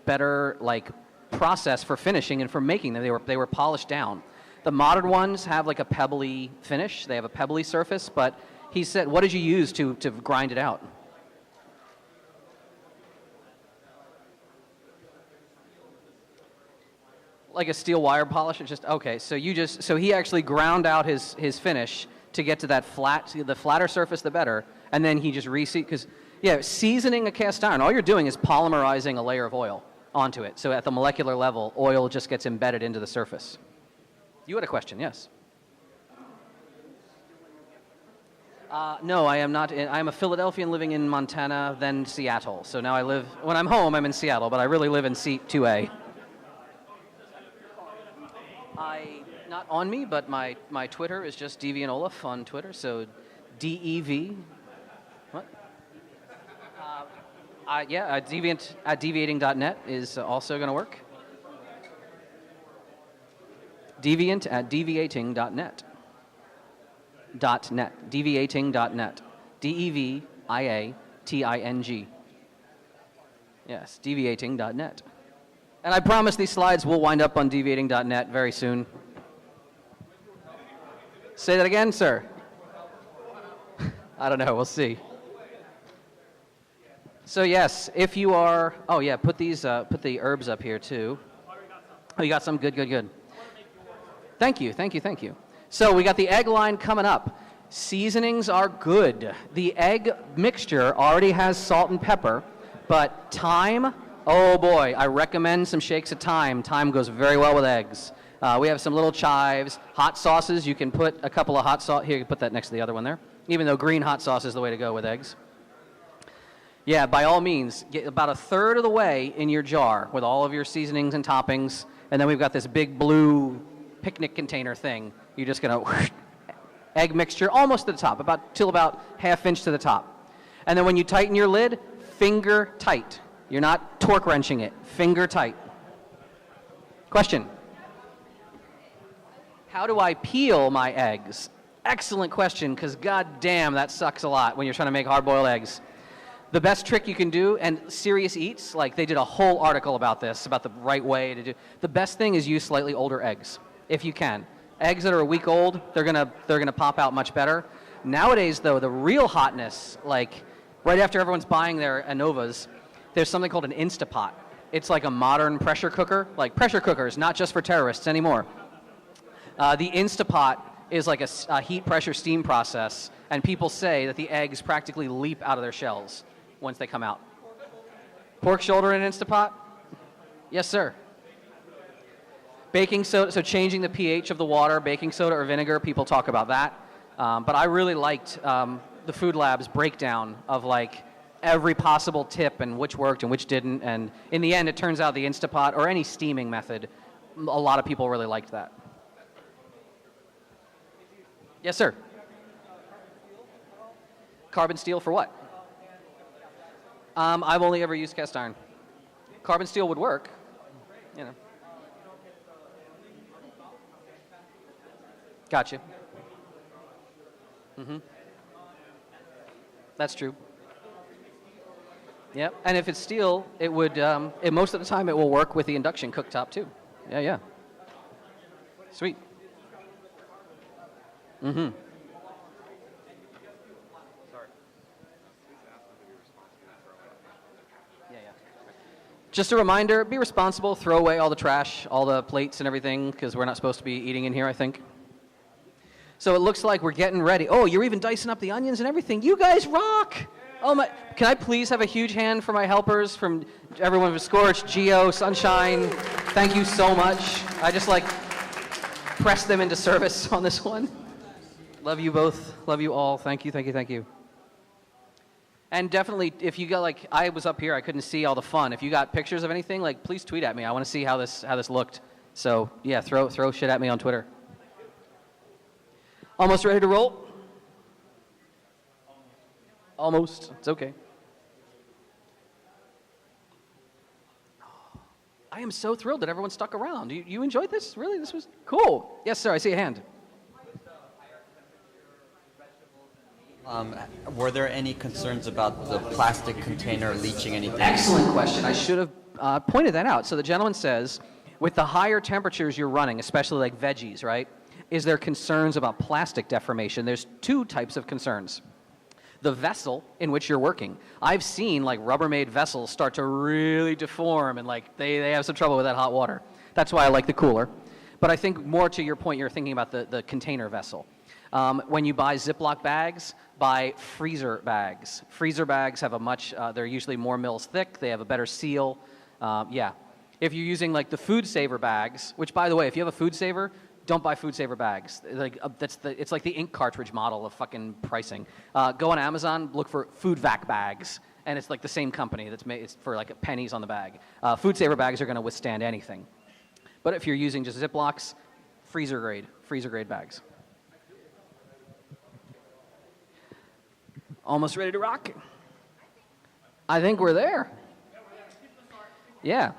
better like process for finishing and for making them. They were polished down. The modern ones have like a pebbly finish. They have a pebbly surface, but he said, what did you use to grind it out? Like a steel wire polish? Okay, so he actually ground out his finish to get to that the flatter surface the better, and then he just because seasoning a cast iron, all you're doing is polymerizing a layer of oil onto it. So at the molecular level, oil just gets embedded into the surface. You had a question, yes? No, I am not. I'm a Philadelphian living in Montana, then Seattle. So now when I'm home, I'm in Seattle, but I really live in Seat 2A. Not on me, but my Twitter is just Deviant Olaf on Twitter, so DEV. What? Deviant at deviating.net is also going to work. Deviant at deviating.net. .net. Deviating.net. DEVIATING. Yes, deviating.net. And I promise these slides will wind up on deviating.net very soon. Say that again, sir. I don't know. We'll see. So yes, if you are, put the herbs up here too. Oh, you got some? Good. Thank you. So we got the egg line coming up. Seasonings are good. The egg mixture already has salt and pepper, but thyme, oh boy, I recommend some shakes of thyme. Thyme goes very well with eggs. We have some little chives, hot sauces. You can put a couple of hot sauce. Here, you can put that next to the other one there. Even though green hot sauce is the way to go with eggs. Yeah, by all means, get about a third of the way in your jar with all of your seasonings and toppings. And then we've got this big blue picnic container thing. You're just going to egg mixture almost to the top, till about ½ inch to the top. And then when you tighten your lid, finger tight. You're not torque wrenching it. Finger tight. Question. How do I peel my eggs? Excellent question, because goddamn, that sucks a lot when you're trying to make hard-boiled eggs. The best trick you can do, and Serious Eats, like they did a whole article about this, about the right way to do. The best thing is use slightly older eggs, if you can. Eggs that are a week old, they're gonna pop out much better. Nowadays, though, the real hotness, like right after everyone's buying their Anovas, there's something called an Instapot. It's like a modern pressure cooker, like pressure cookers, not just for terrorists anymore. The Instapot is like a heat pressure steam process, and people say that the eggs practically leap out of their shells once they come out. Pork shoulder in an Instapot? Yes, sir. Baking soda, so changing the pH of the water, baking soda or vinegar, people talk about that. But I really liked the Food Lab's breakdown of like every possible tip and which worked and which didn't. And in the end, it turns out the Instapot or any steaming method, a lot of people really liked that. Yes, sir. Carbon steel for what? I've only ever used cast iron. Carbon steel would work, you know. Gotcha. That's true. Yep. And if it's steel, it would. Most of the time, it will work with the induction cooktop too. Yeah. Sweet. Sorry. Yeah. Just a reminder, be responsible, throw away all the trash, all the plates and everything, because we're not supposed to be eating in here, I think. So it looks like we're getting ready. Oh, you're even dicing up the onions and everything. You guys rock! Oh my, can I please have a huge hand for my helpers, from everyone from Scorch, Geo, Sunshine. Thank you so much. I just like pressed them into service on this one. Love you both. Love you all. Thank you. And definitely, if you got like, I was up here, I couldn't see all the fun. If you got pictures of anything, like please tweet at me. I want to see how this looked. So yeah, throw shit at me on Twitter. Almost ready to roll? Almost. It's okay. I am so thrilled that everyone stuck around. You enjoyed this? Really? This was cool. Yes, sir. I see a hand. Were there any concerns about the plastic container leaching anything? Excellent question. I should have pointed that out. So the gentleman says, with the higher temperatures you're running, especially like veggies, right, is there concerns about plastic deformation? There's two types of concerns. The vessel in which you're working. I've seen like Rubbermaid vessels start to really deform and like they have some trouble with that hot water. That's why I like the cooler. But I think more to your point, you're thinking about the container vessel. When you buy Ziploc bags, buy freezer bags. Freezer bags have a much, they're usually more mils thick, they have a better seal. Yeah. If you're using like the food saver bags, which by the way, if you have a food saver, don't buy food saver bags. Like it's like the ink cartridge model of fucking pricing. Go on Amazon, look for food vac bags, and it's like the same company that's made. It's for like pennies on the bag. Food saver bags are going to withstand anything. But if you're using just Ziplocs, freezer grade bags. Almost ready to rock? I think we're there. Yeah.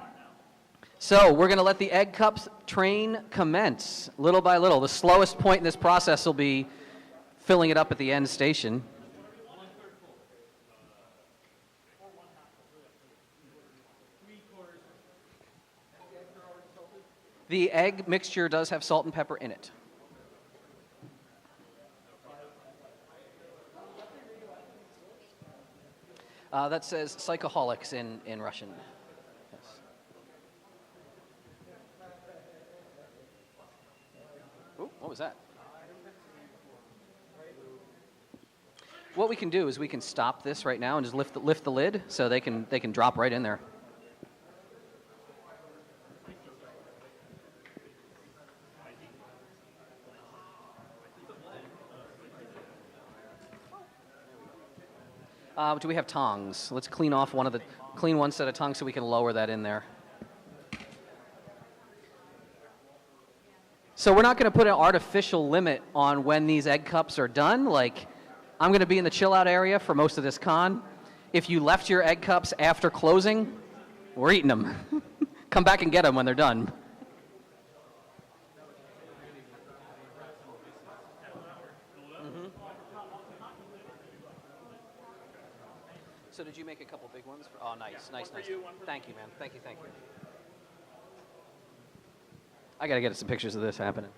So we're going to let the egg cups train commence little by little. The slowest point in this process will be filling it up at the end station. The egg mixture does have salt and pepper in it. That says psychoholics in Russian. Yes. Ooh, what was that? What we can do is we can stop this right now and just lift the lid so they can drop right in there. Do we have tongs? Let's clean off clean one set of tongs so we can lower that in there. So we're not going to put an artificial limit on when these egg cups are done. Like, I'm going to be in the chill out area for most of this con. If you left your egg cups after closing, we're eating them. Come back and get them when they're done. So did you make a couple big ones? Oh, nice, nice. Thank you, man. Thank you. I got to get some pictures of this happening.